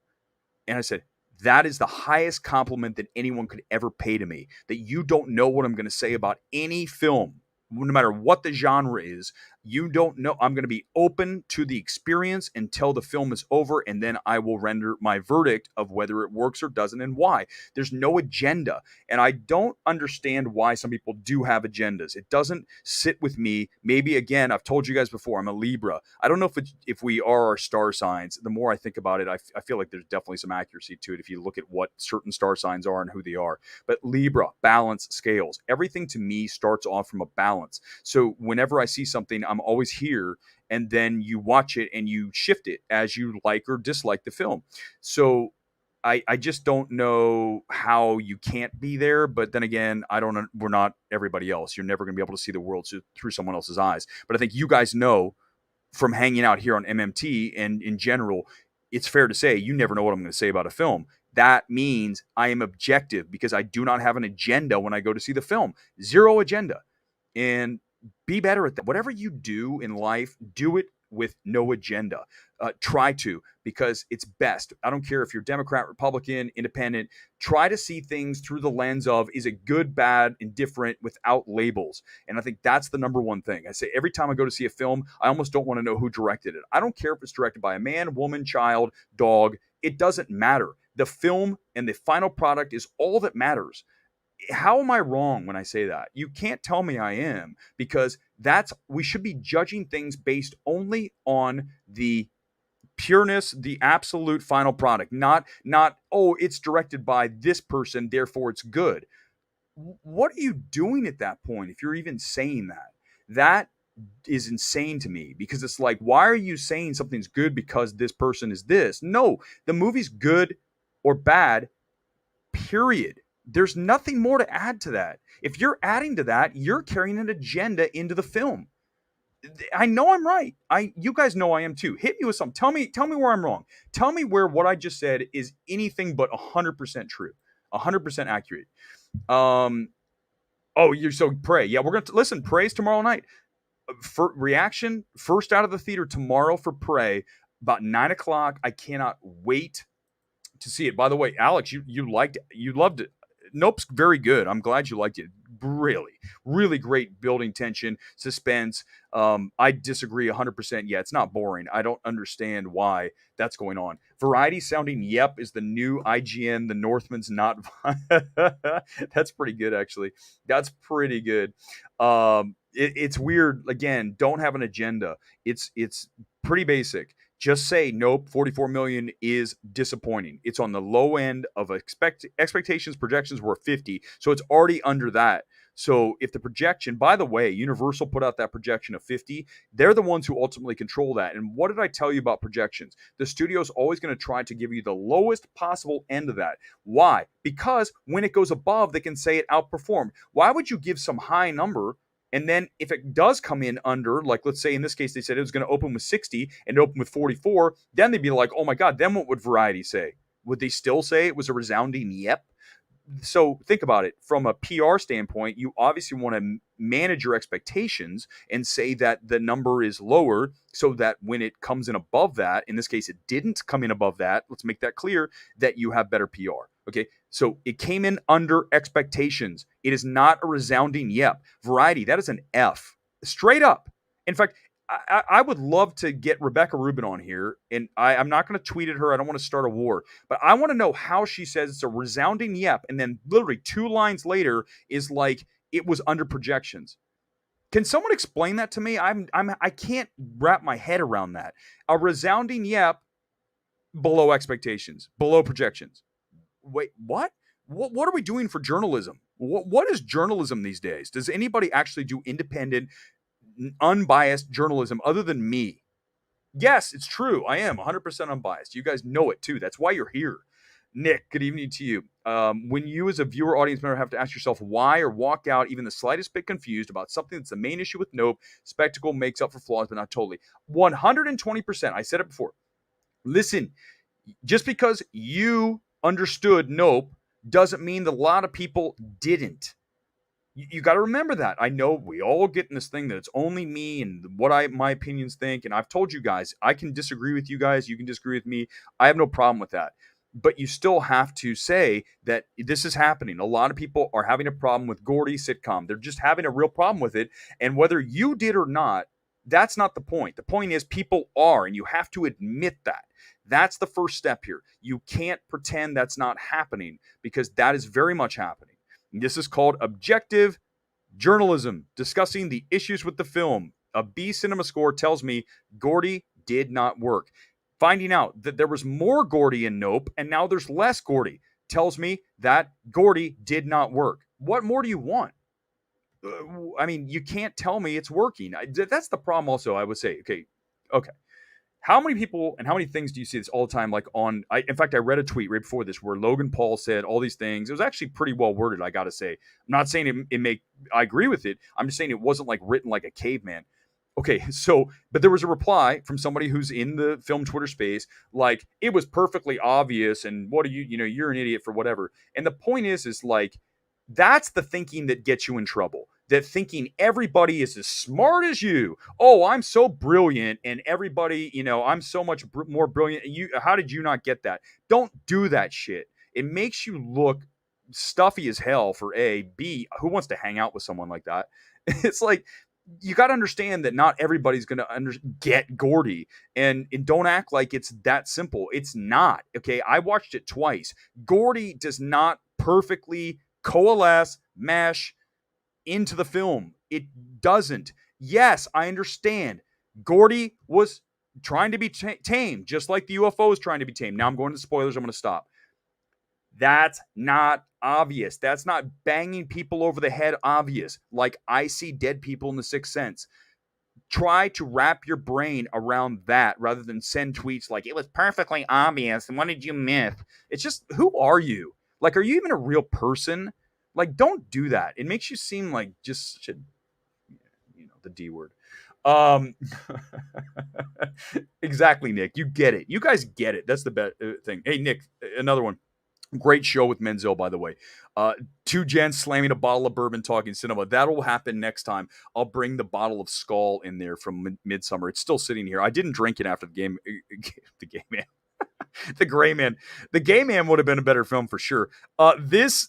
And I said, that is the highest compliment that anyone could ever pay to me. That you don't know what I'm going to say about any film, no matter what the genre is. You don't know. I'm going to be open to the experience until the film is over, and then I will render my verdict of whether it works or doesn't and why. There's no agenda. And I don't understand why some people do have agendas. It doesn't sit with me. Maybe, again, I've told you guys before, I'm a Libra. I don't know if we are our star signs. The more I think about it, I feel like there's definitely some accuracy to it if you look at what certain star signs are and who they are. But Libra, balance, scales. Everything to me starts off from a balance. So whenever I see something, I'm always here, and then you watch it and you shift it as you like or dislike the film. So I just don't know how you can't be there. But then again, we're not everybody else. You're never going to be able to see the world through someone else's eyes. But I think you guys know from hanging out here on MMT and in general, it's fair to say you never know what I'm going to say about a film. That means I am objective because I do not have an agenda when I go to see the film. Zero agenda. And be better at that. Whatever you do in life, do it with no agenda. Try to, because it's best. I don't care if you're Democrat, Republican, Independent. Try to see things through the lens of, is it good, bad, indifferent, without labels. And I think that's the number one thing. I say every time I go to see a film, I almost don't want to know who directed it. I don't care if it's directed by a man, woman, child, dog. It doesn't matter. The film and the final product is all that matters. How am I wrong when I say that? You can't tell me I am, because we should be judging things based only on the pureness, the absolute final product, not, oh, it's directed by this person, therefore it's good. What are you doing at that point if you're even saying that? That is insane to me, because it's like, why are you saying something's good because this person is this? No, the movie's good or bad, period. There's nothing more to add to that. If you're adding to that, you're carrying an agenda into the film. I know I'm right. You guys know I am too. Hit me with something. Tell me where I'm wrong. Tell me where what I just said is anything but 100% true, 100% accurate. Oh, you're so Prey. Yeah, we're gonna listen. Prey's tomorrow night. For reaction, first out of the theater tomorrow for Prey, about 9:00. I cannot wait to see it. By the way, Alex, you loved it. Nope's very good. I'm glad you liked it. really, really great building tension, suspense. I disagree 100%. Yeah, it's not boring. I don't understand why that's going on. Variety sounding yep is the new IGN. The Northman's not. That's pretty good, actually. That's pretty good. It's weird. Again, don't have an agenda. It's pretty basic. Just say nope. 44 million is disappointing. It's on the low end of expectations. Projections were 50, so it's already under that. So if the projection, by the way, Universal put out that projection of 50, they're the ones who ultimately control that. And what did I tell you about projections? The studio's always going to try to give you the lowest possible end of that. Why? Because when it goes above, they can say it outperformed. Why would you give some high number? And then if it does come in under, like let's say in this case, they said it was going to open with 60 and open with 44, then they'd be like, oh my God, then what would Variety say? Would they still say it was a resounding yep? So think about it from a PR standpoint. You obviously want to manage your expectations and say that the number is lower so that when it comes in above that, in this case, it didn't come in above that. Let's make that clear that you have better PR. Okay. So it came in under expectations. It is not a resounding yep. Variety, that is an F straight up. In fact, I would love to get Rebecca Rubin on here, and I'm not going to tweet at her. I don't want to start a war, but I want to know how she says it's a resounding yep, and then literally 2 lines later is like it was under projections. Can someone explain that to me? I can't wrap my head around that. A resounding yep below expectations, below projections. Wait, what? What are we doing for journalism? What is journalism these days? Does anybody actually do independent, unbiased journalism other than me? Yes, it's true. I am 100% unbiased. You guys know it too. That's why you're here. Nick, good evening to you. When you as a viewer audience member have to ask yourself why or walk out even the slightest bit confused about something that's the main issue with Nope, spectacle makes up for flaws, but not totally. 120%. I said it before. Listen, just because you understood Nope doesn't mean that a lot of people didn't. You got to remember that. I know we all get in this thing that it's only me and what my opinions think. And I've told you guys, I can disagree with you guys. You can disagree with me. I have no problem with that. But you still have to say that this is happening. A lot of people are having a problem with Gordy sitcom. They're just having a real problem with it. And whether you did or not, that's not the point. The point is people are, and you have to admit that. That's the first step here. You can't pretend that's not happening because that is very much happening. This is called objective journalism, discussing the issues with the film. A B Cinema score tells me Gordy did not work. Finding out that there was more Gordy in Nope and now there's less Gordy tells me that Gordy did not work. What more do you want? I mean, you can't tell me it's working. That's the problem also, I would say. Okay. How many people and how many things do you see this all the time? Like in fact, I read a tweet right before this where Logan Paul said all these things. It was actually pretty well worded, I got to say. I'm not saying I agree with it. I'm just saying it wasn't like written like a caveman. Okay, so, but there was a reply from somebody who's in the film Twitter space, like, it was perfectly obvious, and what are you're an idiot for whatever. And the point is like, that's the thinking that gets you in trouble. That thinking everybody is as smart as you. Oh, I'm so brilliant, and everybody, I'm so much more brilliant. How did you not get that? Don't do that shit. It makes you look stuffy as hell for A. B, who wants to hang out with someone like that? It's like, you got to understand that not everybody's going to get Gordy, and don't act like it's that simple. It's not. Okay, I watched it twice. Gordy does not perfectly coalesce, mesh into the film. It doesn't. Yes, I understand. Gordy was trying to be tamed, just like the UFO is trying to be tamed. Now I'm going to spoilers. I'm going to stop. That's not obvious. That's not banging people over the head obvious, like I see dead people in The Sixth Sense. Try to wrap your brain around that rather than send tweets like, it was perfectly obvious, and what did you miss? It's just, who are you? Like, are you even a real person? Like, don't do that. It makes you seem like just such a, the D word. Exactly, Nick. You get it. You guys get it. That's the best thing. Hey, Nick, another one. Great show with Menzel, by the way. Two gents slamming a bottle of bourbon talking cinema. That'll happen next time. I'll bring the bottle of Skull in there from Midsummer. It's still sitting here. I didn't drink it after the game. The game, man. The Gray Man. The Gay Man would have been a better film for sure. This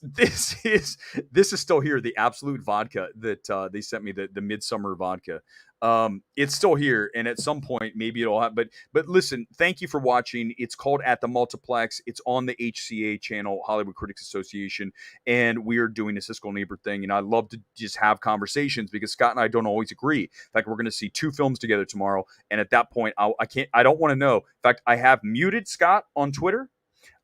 is still here. The Absolute vodka that they sent me, the Midsummer vodka. It's still here, and at some point maybe it'll have. But listen, thank you for watching. It's called At the Multiplex. It's on the HCA channel, Hollywood Critics Association, and we are doing a Siskel and Ebert thing. And I love to just have conversations because Scott and I don't always agree. In fact, we're going to see two films together tomorrow, and at that point, I don't want to know. In fact, I have muted Scott on Twitter.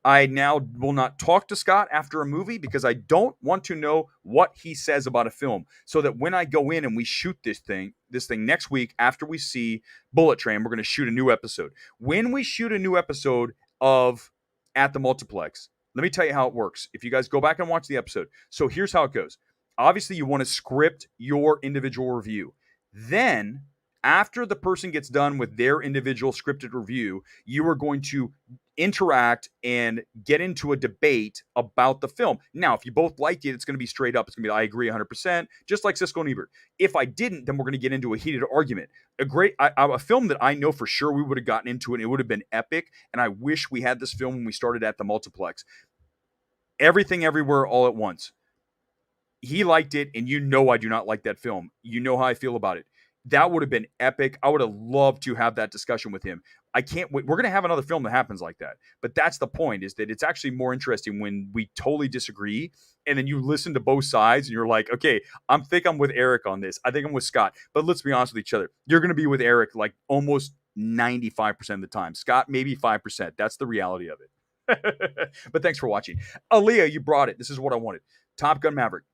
I now will not talk to Scott after a movie because I don't want to know what he says about a film. So that when I go in and we shoot this thing next week after we see Bullet Train, we're going to shoot a new episode. When we shoot a new episode of At the Multiplex, let me tell you how it works. If you guys go back and watch the episode. So here's how it goes. Obviously, you want to script your individual review. Then, after the person gets done with their individual scripted review, you are going to interact and get into a debate about the film. Now, if you both liked it, it's going to be straight up. It's going to be, I agree 100%, just like Siskel and Ebert. If I didn't, then we're going to get into a heated argument. A film that I know for sure we would have gotten into, and it would have been epic, and I wish we had this film when we started At the Multiplex. Everything Everywhere All at Once. He liked it, and you know I do not like that film. You know how I feel about it. That would have been epic. I would have loved to have that discussion with him. I can't wait. We're going to have another film that happens like that. But that's the point, is that it's actually more interesting when we totally disagree, and then you listen to both sides, and you're like, okay, I'm with Eric on this. I think I'm with Scott. But let's be honest with each other. You're going to be with Eric like almost 95% of the time. Scott, maybe 5%. That's the reality of it. But thanks for watching. Aaliyah, you brought it. This is what I wanted. Top Gun Maverick.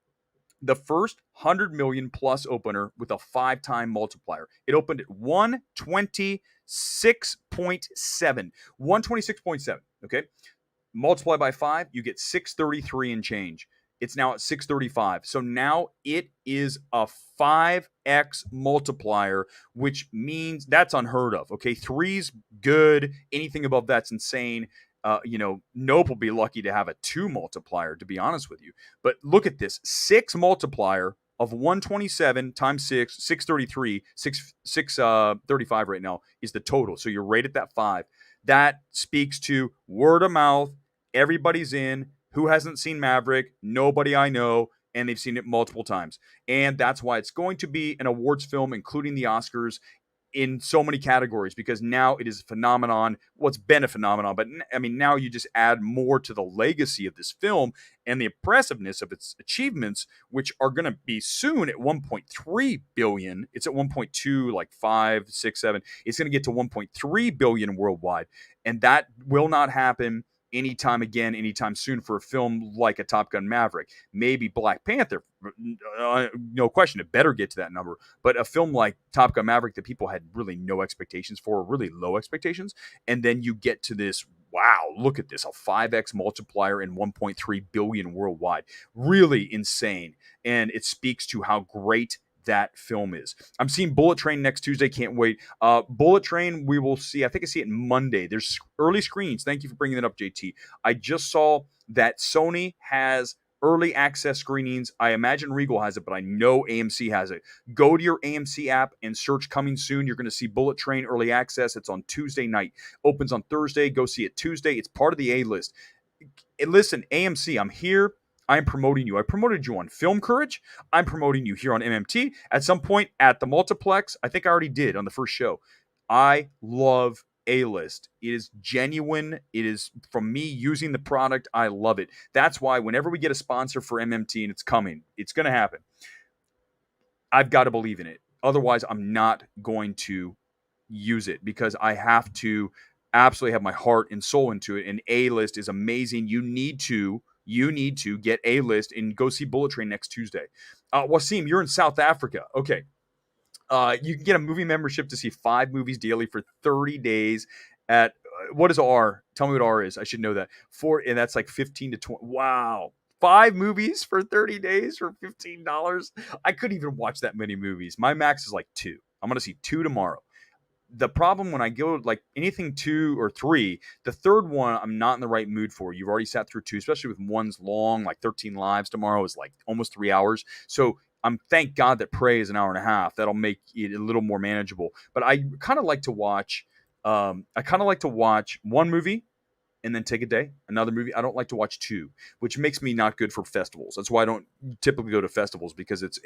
The first 100 million plus opener with a 5-time multiplier. It opened at 126.7. 126.7. Okay. Multiply by 5, you get 633 and change. It's now at 635. So now it is a 5x multiplier, which means that's unheard of. Okay. 3's good. Anything above that's insane. Nope will be lucky to have a 2 multiplier, to be honest with you. But look at this 6 multiplier of 127 times 6, 633, 635 right now is the total. So you're right at that 5. That speaks to word of mouth. Everybody's in. Who hasn't seen Maverick? Nobody I know. And they've seen it multiple times. And that's why it's going to be an awards film, including the Oscars, in so many categories, because now it is a phenomenon. Well, it's been a phenomenon, but I mean, now you just add more to the legacy of this film and the impressiveness of its achievements, which are going to be soon at 1.3 billion. It's at 1.2, like 5, 6, 7. It's going to get to 1.3 billion worldwide. And that will not happen anytime soon for a film like a Top Gun Maverick. Maybe Black Panther, no question, it better get to that number. But a film like Top Gun Maverick that people had really no expectations for, really low expectations, and then you get to this, wow, look at this, a 5x multiplier and 1.3 billion worldwide. Really insane. And it speaks to how great that film is. I'm seeing Bullet Train next Tuesday. Can't wait. Bullet Train, we will see. I think I see it Monday. There's early screens. Thank you for bringing that up, JT. I just saw that Sony has early access screenings. I imagine Regal has it, but I know AMC has it. Go to your AMC app and search coming soon. You're going to see Bullet Train early access. It's on Tuesday night. Opens on Thursday. Go see it Tuesday. It's part of the A-list. And listen, AMC, I'm here. I'm promoting you. I promoted you on Film Courage. I'm promoting you here on MMT. At some point at the Multiplex, I think I already did on the first show. I love A-List. It is genuine. It is from me using the product. I love it. That's why whenever we get a sponsor for MMT, and it's coming, it's going to happen, I've got to believe in it. Otherwise, I'm not going to use it because I have to absolutely have my heart and soul into it. And A-List is amazing. You need to get A-List and go see Bullet Train next Tuesday. Wasim, you're in South Africa. Okay. You can get a movie membership to see 5 movies daily for 30 days at, what is R? Tell me what R is. I should know that. And that's like 15 to 20. Wow. 5 movies for 30 days for $15. I couldn't even watch that many movies. My max is like 2. I'm going to see 2 tomorrow. The problem when I go like anything 2 or 3, the third one I'm not in the right mood for. You've already sat through 2, especially with one's long, like 13 Lives tomorrow is like almost 3 hours. So thank God that Prey is an hour and a half. That'll make it a little more manageable. But I kind of like to watch one movie and then take a day, another movie. I don't like to watch two, which makes me not good for festivals. That's why I don't typically go to festivals, because it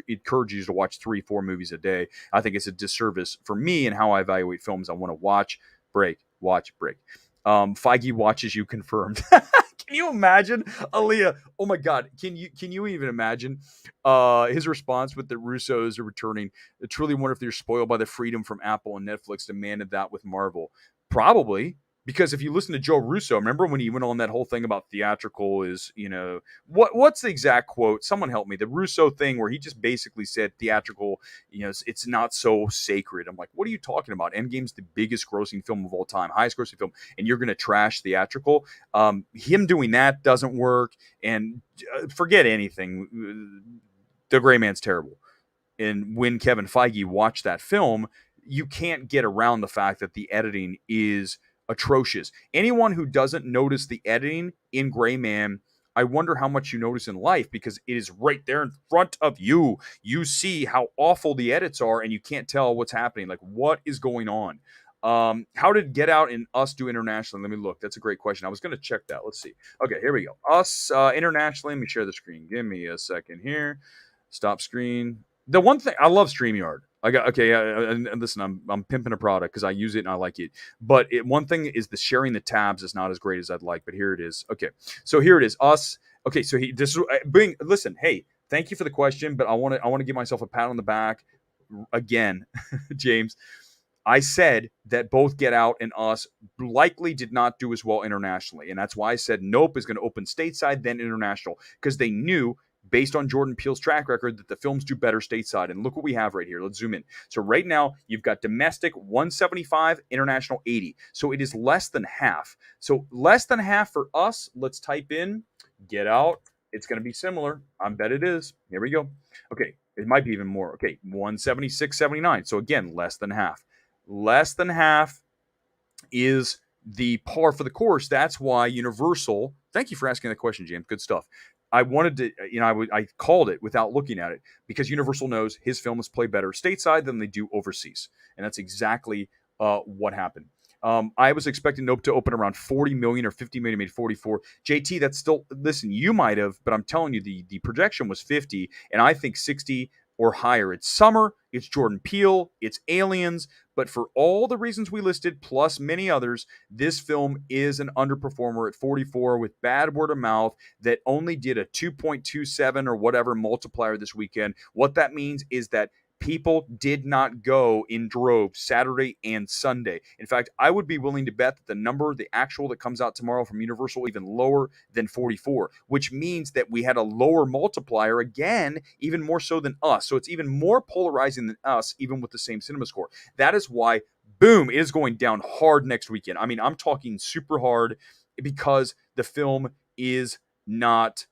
encourages you to watch 3-4 movies a day. I think it's a disservice for me and how I evaluate films. I want to watch, break, watch, break. Feige watches you confirmed. Can you imagine, Aaliyah? Oh my God! Can you even imagine his response with the Russos are returning? I truly wonder if they're spoiled by the freedom from Apple and Netflix demanded that with Marvel. Probably, because if you listen to Joe Russo, remember when he went on that whole thing about theatrical is, what's the exact quote? Someone help me. The Russo thing where he just basically said theatrical, it's not so sacred. I'm like, what are you talking about? Endgame's the biggest grossing film of all time, highest grossing film, and you're going to trash theatrical? Him doing that doesn't work, and forget anything. The Gray Man's terrible. And when Kevin Feige watched that film, you can't get around the fact that the editing is atrocious. Anyone who doesn't notice the editing in Gray Man, I wonder how much you notice in life, because it is right there in front of you. You see how awful the edits are, and you can't tell what's happening. Like, what is going on? How did Get Out and Us do internationally? Let me look. That's a great question. I was going to check that. Let's see. Okay, here we go. Us internationally. Let me share the screen. Give me a second here. Stop screen. The one thing I love StreamYard. I got okay. And listen, I'm pimping a product because I use it and I like it. But one thing is the sharing the tabs is not as great as I'd like. But here it is. Okay, so here it is. Us. Okay, so this is being. Listen, hey, thank you for the question, but I want to give myself a pat on the back again, James. I said that both Get Out and Us likely did not do as well internationally. And that's why I said Nope is going to open stateside, then international, because they knew, based on Jordan Peele's track record, that the films do better stateside. And look what we have right here. Let's zoom in. So right now, you've got domestic 175, international 80. So it is less than half. So less than half for Us. Let's type in Get Out. It's going to be similar. I bet it is. Here we go. Okay. It might be even more. Okay. 176.79. So again, less than half. Less than half is the par for the course. That's why Universal. Thank you for asking that question, James. Good stuff. I wanted to, I called it without looking at it, because Universal knows his films play better stateside than they do overseas, and that's exactly what happened. I was expecting Nope to open around 40 million or 50 million, made 44. JT, that's still, listen, you might have, but I'm telling you, the projection was 50, and I think 60 or higher. It's summer, it's Jordan Peele, it's aliens, but for all the reasons we listed, plus many others, this film is an underperformer at 44 with bad word of mouth that only did a 2.27 or whatever multiplier this weekend. What that means is that people did not go in droves Saturday and Sunday. In fact, I would be willing to bet that the number, the actual that comes out tomorrow from Universal, even lower than 44, which means that we had a lower multiplier again, even more so than Us. So it's even more polarizing than Us, even with the same cinema score. That is why, boom, it is going down hard next weekend. I mean, I'm talking super hard, because the film is not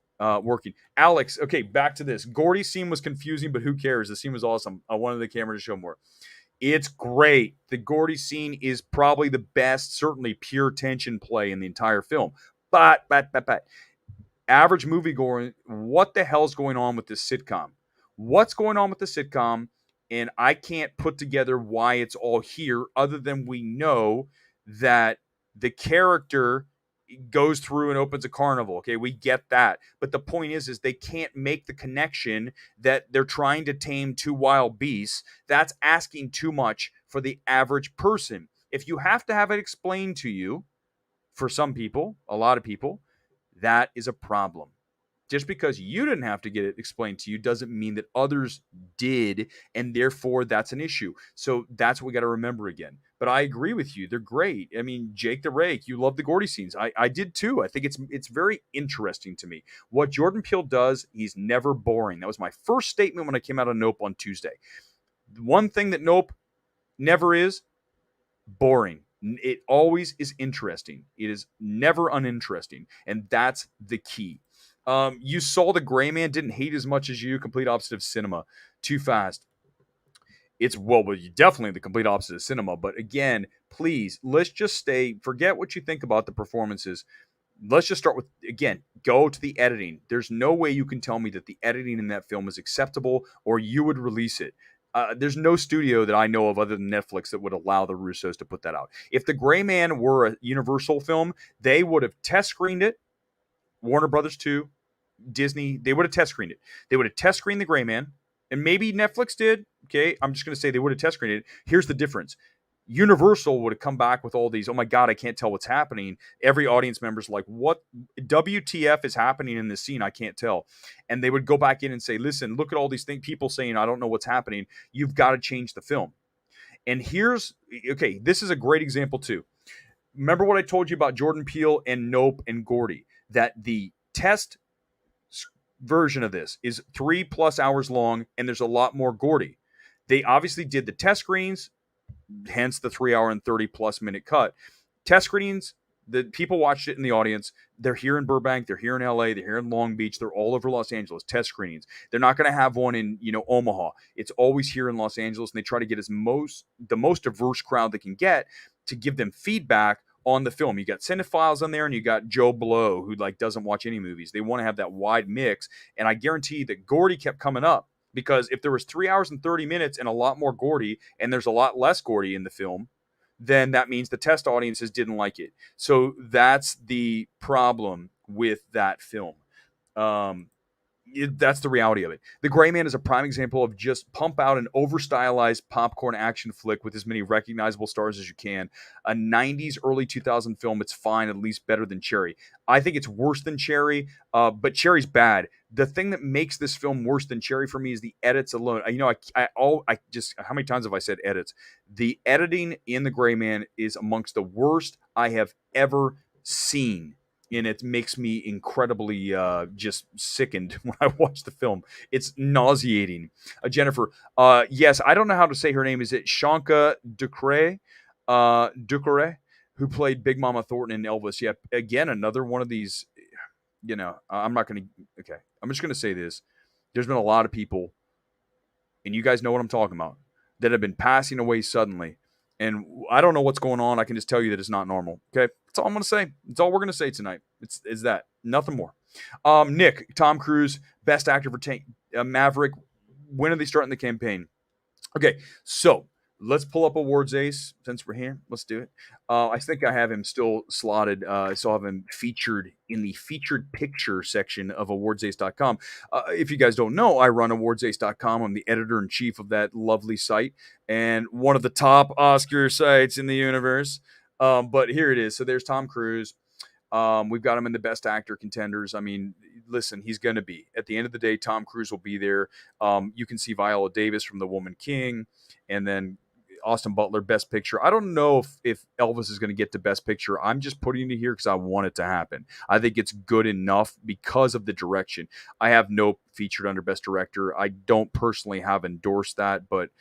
working. Alex, okay, back to this. Gordy's scene was confusing, but who cares? The scene was awesome. I wanted the camera to show more. It's great. The Gordy scene is probably the best, certainly pure tension play in the entire film. But, average moviegoer, what the hell's going on with this sitcom? What's going on with the sitcom? And I can't put together why it's all here, other than we know that the character goes through and opens a carnival. Okay, we get that. But the point is they can't make the connection that they're trying to tame two wild beasts. That's asking too much for the average person. If you have to have it explained to you, for some people, a lot of people, that is a problem. Just because you didn't have to get it explained to you doesn't mean that others did, and therefore that's an issue. So that's what we got to remember again. But I agree with you. They're great. I mean, Jake the Rake, you love the Gordy scenes. I did too. I think it's very interesting to me. What Jordan Peele does, he's never boring. That was my first statement when I came out of Nope on Tuesday. One thing that Nope never is: boring. It always is interesting. It is never uninteresting. And that's the key. You saw the Gray Man, didn't hate as much as you. Complete opposite of cinema. Too fast. It's, well, definitely the complete opposite of cinema. But again, please, let's just forget what you think about the performances. Let's just start with, again, go to the editing. There's no way you can tell me that the editing in that film is acceptable, or you would release it. There's no studio that I know of other than Netflix that would allow the Russos to put that out. If The Gray Man were a Universal film, they would have test screened it. Warner Brothers too, Disney, they would have test screened it. They would have test screened The Gray Man, and maybe Netflix did. Okay, I'm just going to say they would have test screened it. Here's the difference. Universal would have come back with all these, oh my God, I can't tell what's happening. Every audience member's like, what WTF is happening in this scene? I can't tell. And they would go back in and say, listen, look at all these things, people saying, I don't know what's happening. You've got to change the film. And okay, this is a great example too. Remember what I told you about Jordan Peele and Nope and Gordy, that the test version of this is 3+ hours long and there's a lot more Gordy. They obviously did the test screens, hence the 3 hour and 30+ minute cut. Test screenings, the people watched it in the audience. They're here in Burbank, they're here in LA, they're here in Long Beach, they're all over Los Angeles. Test screenings. They're not going to have one in Omaha. It's always here in Los Angeles, and they try to get the most diverse crowd they can get to give them feedback on the film. You got cinephiles on there, and you got Joe Blow, who doesn't watch any movies. They want to have that wide mix, and I guarantee that Gordy kept coming up. Because if there was 3 hours and 30 minutes and a lot more Gordy, and there's a lot less Gordy in the film, then that means the test audiences didn't like it. So that's the problem with that film. That's the reality of it. The Gray Man is a prime example of just pump out an over-stylized popcorn action flick with as many recognizable stars as you can. A 90s, early 2000 film, it's fine, at least better than Cherry. I think it's worse than Cherry, but Cherry's bad. The thing that makes this film worse than Cherry for me is the edits alone. I just, how many times have I said edits? The editing in The Gray Man is amongst the worst I have ever seen. And it makes me incredibly just sickened when I watch the film. It's nauseating. Jennifer, yes, I don't know how to say her name. Is it Shanka Ducre, who played Big Mama Thornton in Elvis? Yeah, again, another one of these, I'm not going to, okay, I'm just going to say this. There's been a lot of people, and you guys know what I'm talking about, that have been passing away suddenly. And I don't know what's going on. I can just tell you that it's not normal. Okay, that's all I'm going to say. That's all we're going to say tonight. It's that, nothing more. Nick, Tom Cruise, best actor for Maverick. When are they starting the campaign? Okay, so let's pull up Awards Ace since we're here. Let's do it. I think I have him still slotted. I still have him featured in the featured picture section of awardsace.com. If you guys don't know, I run awardsace.com. I'm the editor-in-chief of that lovely site and one of the top Oscar sites in the universe. But here it is. So there's Tom Cruise. We've got him in the best actor contenders. I mean, listen, he's going to be. At the end of the day, Tom Cruise will be there. You can see Viola Davis from The Woman King, and then Austin Butler, Best Picture. I don't know if Elvis is going to get to Best Picture. I'm just putting it here because I want it to happen. I think it's good enough because of the direction. I have no featured under Best Director. I don't personally have endorsed that, but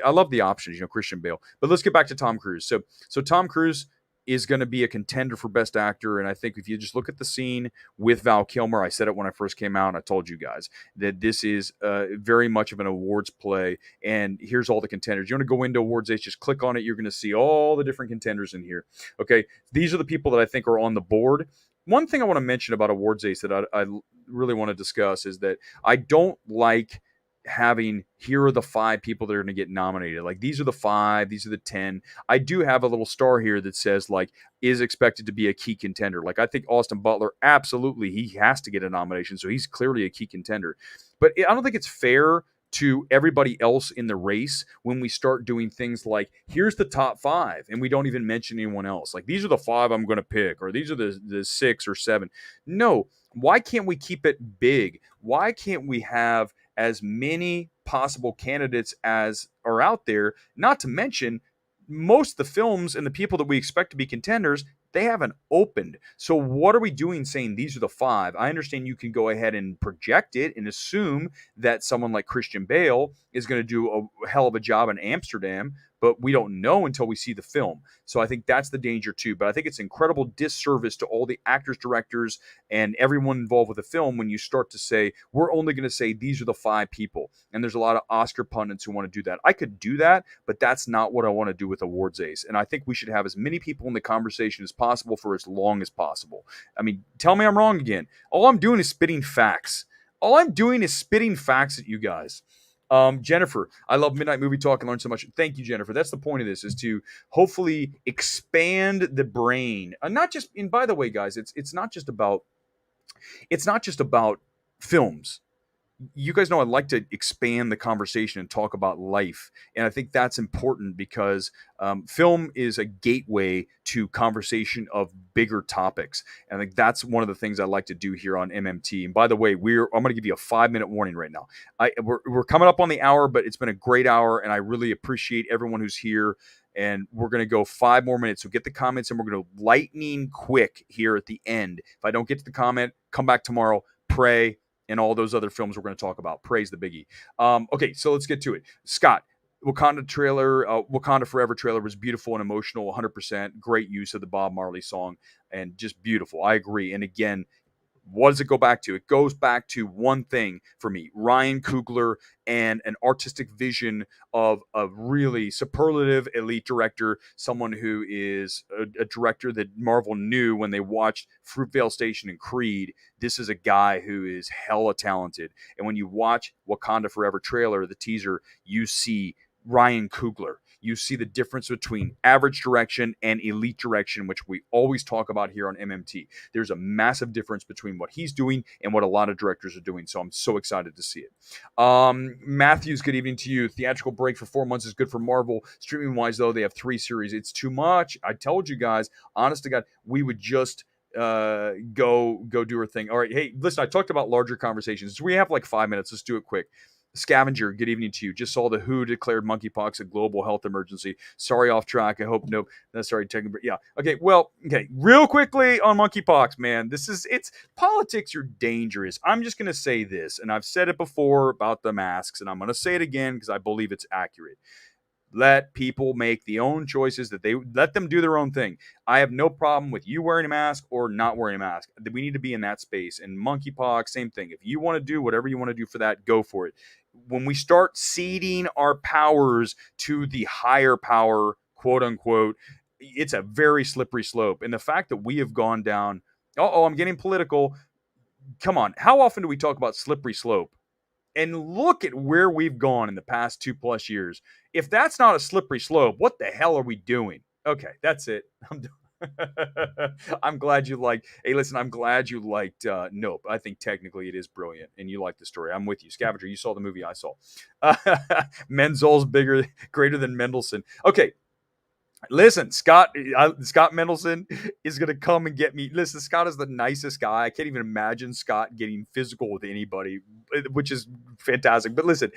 I love the options, Christian Bale. But let's get back to Tom Cruise. So Tom Cruise is going to be a contender for Best Actor. And I think if you just look at the scene with Val Kilmer, I said it when I first came out, and I told you guys that this is very much of an awards play. And here's all the contenders. You want to go into Awards Ace, just click on it. You're going to see all the different contenders in here. Okay, these are the people that I think are on the board. One thing I want to mention about Awards Ace that I really want to discuss is that I don't like having, here are the 5 people that are going to get nominated. Like, these are the 5, these are the 10. I do have a little star here that says, like, is expected to be a key contender. Like, I think Austin Butler, absolutely, he has to get a nomination, so he's clearly a key contender. But I don't think it's fair to everybody else in the race when we start doing things like, here's the top 5, and we don't even mention anyone else. Like, these are the 5 I'm going to pick, or these are the 6 or 7. No, why can't we keep it big? Why can't we have as many possible candidates as are out there? Not to mention, most of the films and the people that we expect to be contenders, they haven't opened. So what are we doing saying these are the 5? I understand you can go ahead and project it and assume that someone like Christian Bale is going to do a hell of a job in Amsterdam, but we don't know until we see the film. So I think that's the danger too. But I think it's incredible disservice to all the actors, directors, and everyone involved with the film when you start to say, we're only going to say these are the 5 people. And there's a lot of Oscar pundits who want to do that. I could do that, but that's not what I want to do with Awards Ace. And I think we should have as many people in the conversation as possible for as long as possible. I mean, tell me I'm wrong again. All I'm doing is spitting facts. All I'm doing is spitting facts at you guys. Jennifer, I love Midnight Movie Talk and learn so much. Thank you, Jennifer. That's the point of this, is to hopefully expand the brain. Not just, and by the way, guys, it's not just about films. You guys know I like to expand the conversation and talk about life. And I think that's important because film is a gateway to conversation of bigger topics. And I think that's one of the things I like to do here on MMT. And by the way, I'm going to give you a 5-minute warning right now. We're coming up on the hour, but it's been a great hour. And I really appreciate everyone who's here. And we're going to go 5 more minutes. So get the comments and we're going to lightning quick here at the end. If I don't get to the comment, come back tomorrow, pray, and all those other films we're going to talk about. Praise the biggie. Okay, so let's get to it. Scott, Wakanda Forever trailer was beautiful and emotional, 100%. Great use of the Bob Marley song and just beautiful. I agree. And again, what does it go back to? It goes back to one thing for me: Ryan Coogler and an artistic vision of a really superlative elite director, someone who is a director that Marvel knew when they watched Fruitvale Station and Creed. This is a guy who is hella talented. And when you watch Wakanda Forever trailer, the teaser, you see Ryan Coogler. You see the difference between average direction and elite direction, which we always talk about here on MMT. There's a massive difference between what he's doing and what a lot of directors are doing. So I'm so excited to see it. Matthews, good evening to you. Theatrical break for 4 months is good for Marvel. Streaming wise, though, they have 3 series. It's too much. I told you guys, honest to God, we would just go do our thing. All right. Hey, listen, I talked about larger conversations. We have like 5 minutes. Let's do it quick. Scavenger, good evening to you. Just saw the WHO declared monkeypox a global health emergency. Sorry, off track. I hope no. That's sorry, taking. Yeah. Okay. Well. Okay. Real quickly on monkeypox, man. It's politics are dangerous. I'm just gonna say this, and I've said it before about the masks, and I'm gonna say it again because I believe it's accurate. Let people make the own choices, that they let them do their own thing. I have no problem with you wearing a mask or not wearing a mask. We need to be in that space. And monkeypox, same thing. If you want to do whatever you want to do for that, go for it. When we start ceding our powers to the higher power, quote unquote, it's a very slippery slope. And the fact that we have gone down, I'm getting political. Come on. How often do we talk about slippery slope? And look at where we've gone in the past 2+ years. If that's not a slippery slope, what the hell are we doing? Okay, that's it. I'm done. I'm glad you liked. Hey, listen, I'm glad you liked Nope. I think technically it is brilliant, and you like the story. I'm with you, Scavenger. You saw the movie I saw. Menzel's greater than Mendelsohn. Okay, listen, Scott Mendelsohn is going to come and get me. Listen, Scott is the nicest guy. I can't even imagine Scott getting physical with anybody, which is fantastic. But listen,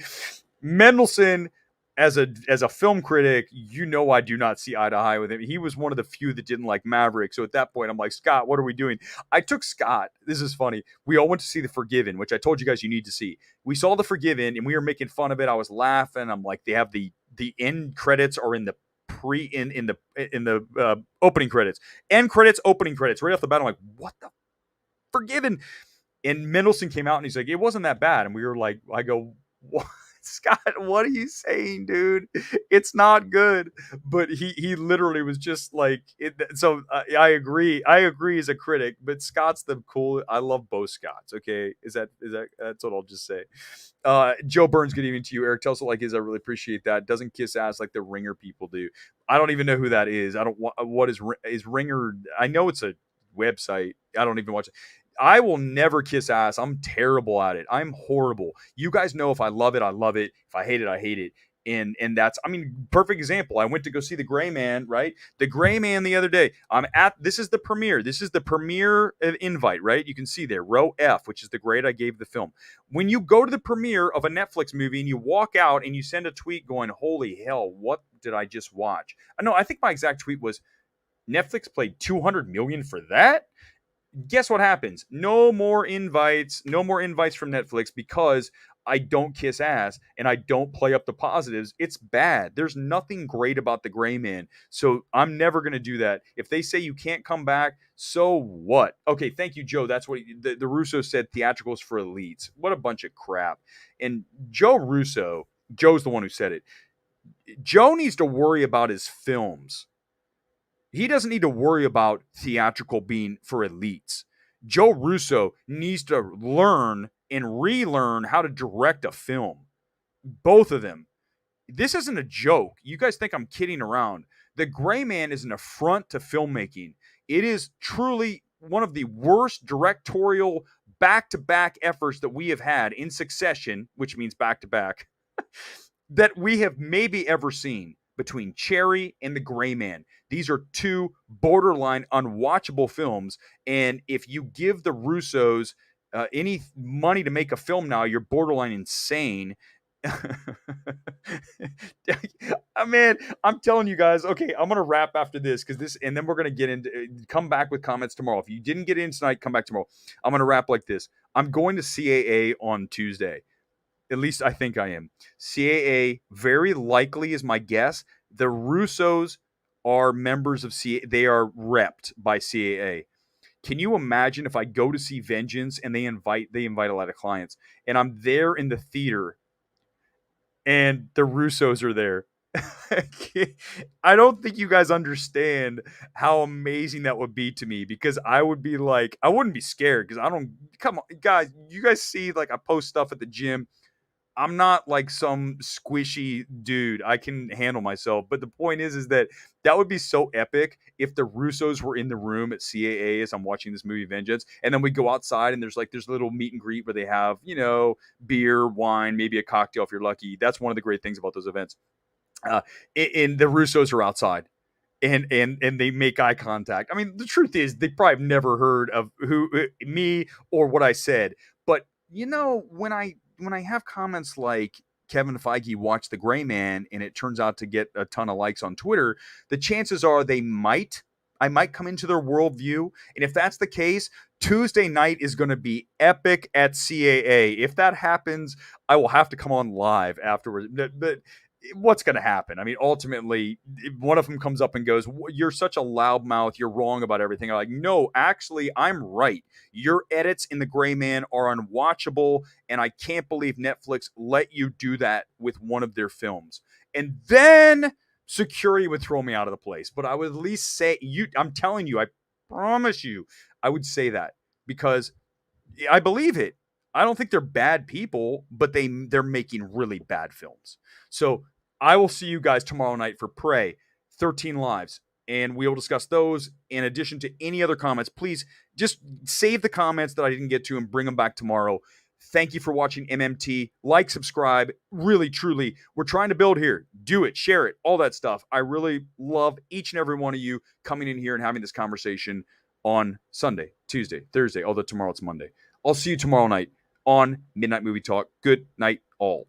Mendelsohn, as a film critic, I do not see eye to eye with him. He was one of the few that didn't like Maverick. So at that point, I'm like, Scott, what are we doing? I took Scott. This is funny. We all went to see The Forgiven, which I told you guys you need to see. We saw The Forgiven, and we were making fun of it. I was laughing. I'm like, they have the end credits are in the opening credits, end credits, opening credits, right off the bat. I'm like, what the Forgiven? And Mendelsohn came out and he's like, it wasn't that bad. And we were like, I go, what? Scott, what are you saying, dude? It's not good. But he literally was just like it. So I agree as a critic, but Scott's the cool. I love both Scotts. Okay, is that that's what I'll just say. Joe Burns, good evening to you. Eric, tell us what like is. I really appreciate that. Doesn't kiss ass like the Ringer people do. I don't even know who that is. I don't. What is Ringer? I know it's a website. I don't even watch it. I will never kiss ass. I'm terrible at it. I'm horrible. You guys know if I love it, I love it. If I hate it, I hate it. And that's, I mean, perfect example. I went to go see The Gray Man, right? The Gray Man the other day. This is the premiere. This is the premiere invite, right? You can see there, row F, which is the grade I gave the film. When you go to the premiere of a Netflix movie and you walk out and you send a tweet going, holy hell, what did I just watch? I think my exact tweet was, Netflix played $200 million for that? Guess what happens? No more invites from Netflix because I don't kiss ass and I don't play up the positives. It's bad. There's nothing great about The Gray Man. So I'm never going to do that. If they say you can't come back, so what? Okay, thank you, Joe. That's what the Russo said, theatricals for elites. What a bunch of crap. And Joe's the one who said it. Joe needs to worry about his films. He doesn't need to worry about theatrical being for elites. Joe Russo needs to learn and relearn how to direct a film. Both of them. This isn't a joke. You guys think I'm kidding around. The Gray Man is an affront to filmmaking. It is truly one of the worst directorial back to back efforts that we have had in succession, which means back to back, that we have maybe ever seen between Cherry and The Gray Man. These are two borderline unwatchable films. And if you give the Russos any money to make a film now, you're borderline insane. Man, I'm telling you guys. Okay, I'm gonna wrap after this because this, and then we're gonna get into. Come back with comments tomorrow. If you didn't get in tonight, come back tomorrow. I'm gonna wrap like this. I'm going to CAA on Tuesday. At least I think I am. CAA very likely is my guess. The Russos are members of CAA. They are repped by CAA. Can you imagine if I go to see Vengeance and they invite a lot of clients and I'm there in the theater and the Russos are there? I don't think you guys understand how amazing that would be to me because I would be like, I wouldn't be scared because I don't, come on, guys, you guys see, like, I post stuff at the gym. I'm not like some squishy dude. I can handle myself. But the point is that that would be so epic if the Russos were in the room at CAA as I'm watching this movie Vengeance, and then we go outside and there's a little meet and greet where they have, beer, wine, maybe a cocktail if you're lucky. That's one of the great things about those events. And the Russos are outside. And they make eye contact. I mean, the truth is, they probably have never heard of me or what I said. But when I have comments like Kevin Feige watched The Gray Man and it turns out to get a ton of likes on Twitter, the chances are I might come into their worldview. And if that's the case, Tuesday night is going to be epic at CAA. If that happens, I will have to come on live afterwards. But what's going to happen? I mean, ultimately, one of them comes up and goes, "You're such a loudmouth. You're wrong about everything." I'm like, no, actually, I'm right. Your edits in The Gray Man are unwatchable, and I can't believe Netflix let you do that with one of their films. And then security would throw me out of the place. But I would at least say, I'm telling you, I promise you, I would say that because I believe it. I don't think they're bad people, but they're making really bad films. So I will see you guys tomorrow night for Prey, 13 Lives, and we will discuss those in addition to any other comments. Please just save the comments that I didn't get to and bring them back tomorrow. Thank you for watching MMT. Like, subscribe. Really, truly, we're trying to build here. Do it, share it, all that stuff. I really love each and every one of you coming in here and having this conversation on Sunday, Tuesday, Thursday, although tomorrow it's Monday. I'll see you tomorrow night on Midnight Movie Talk. Good night, all.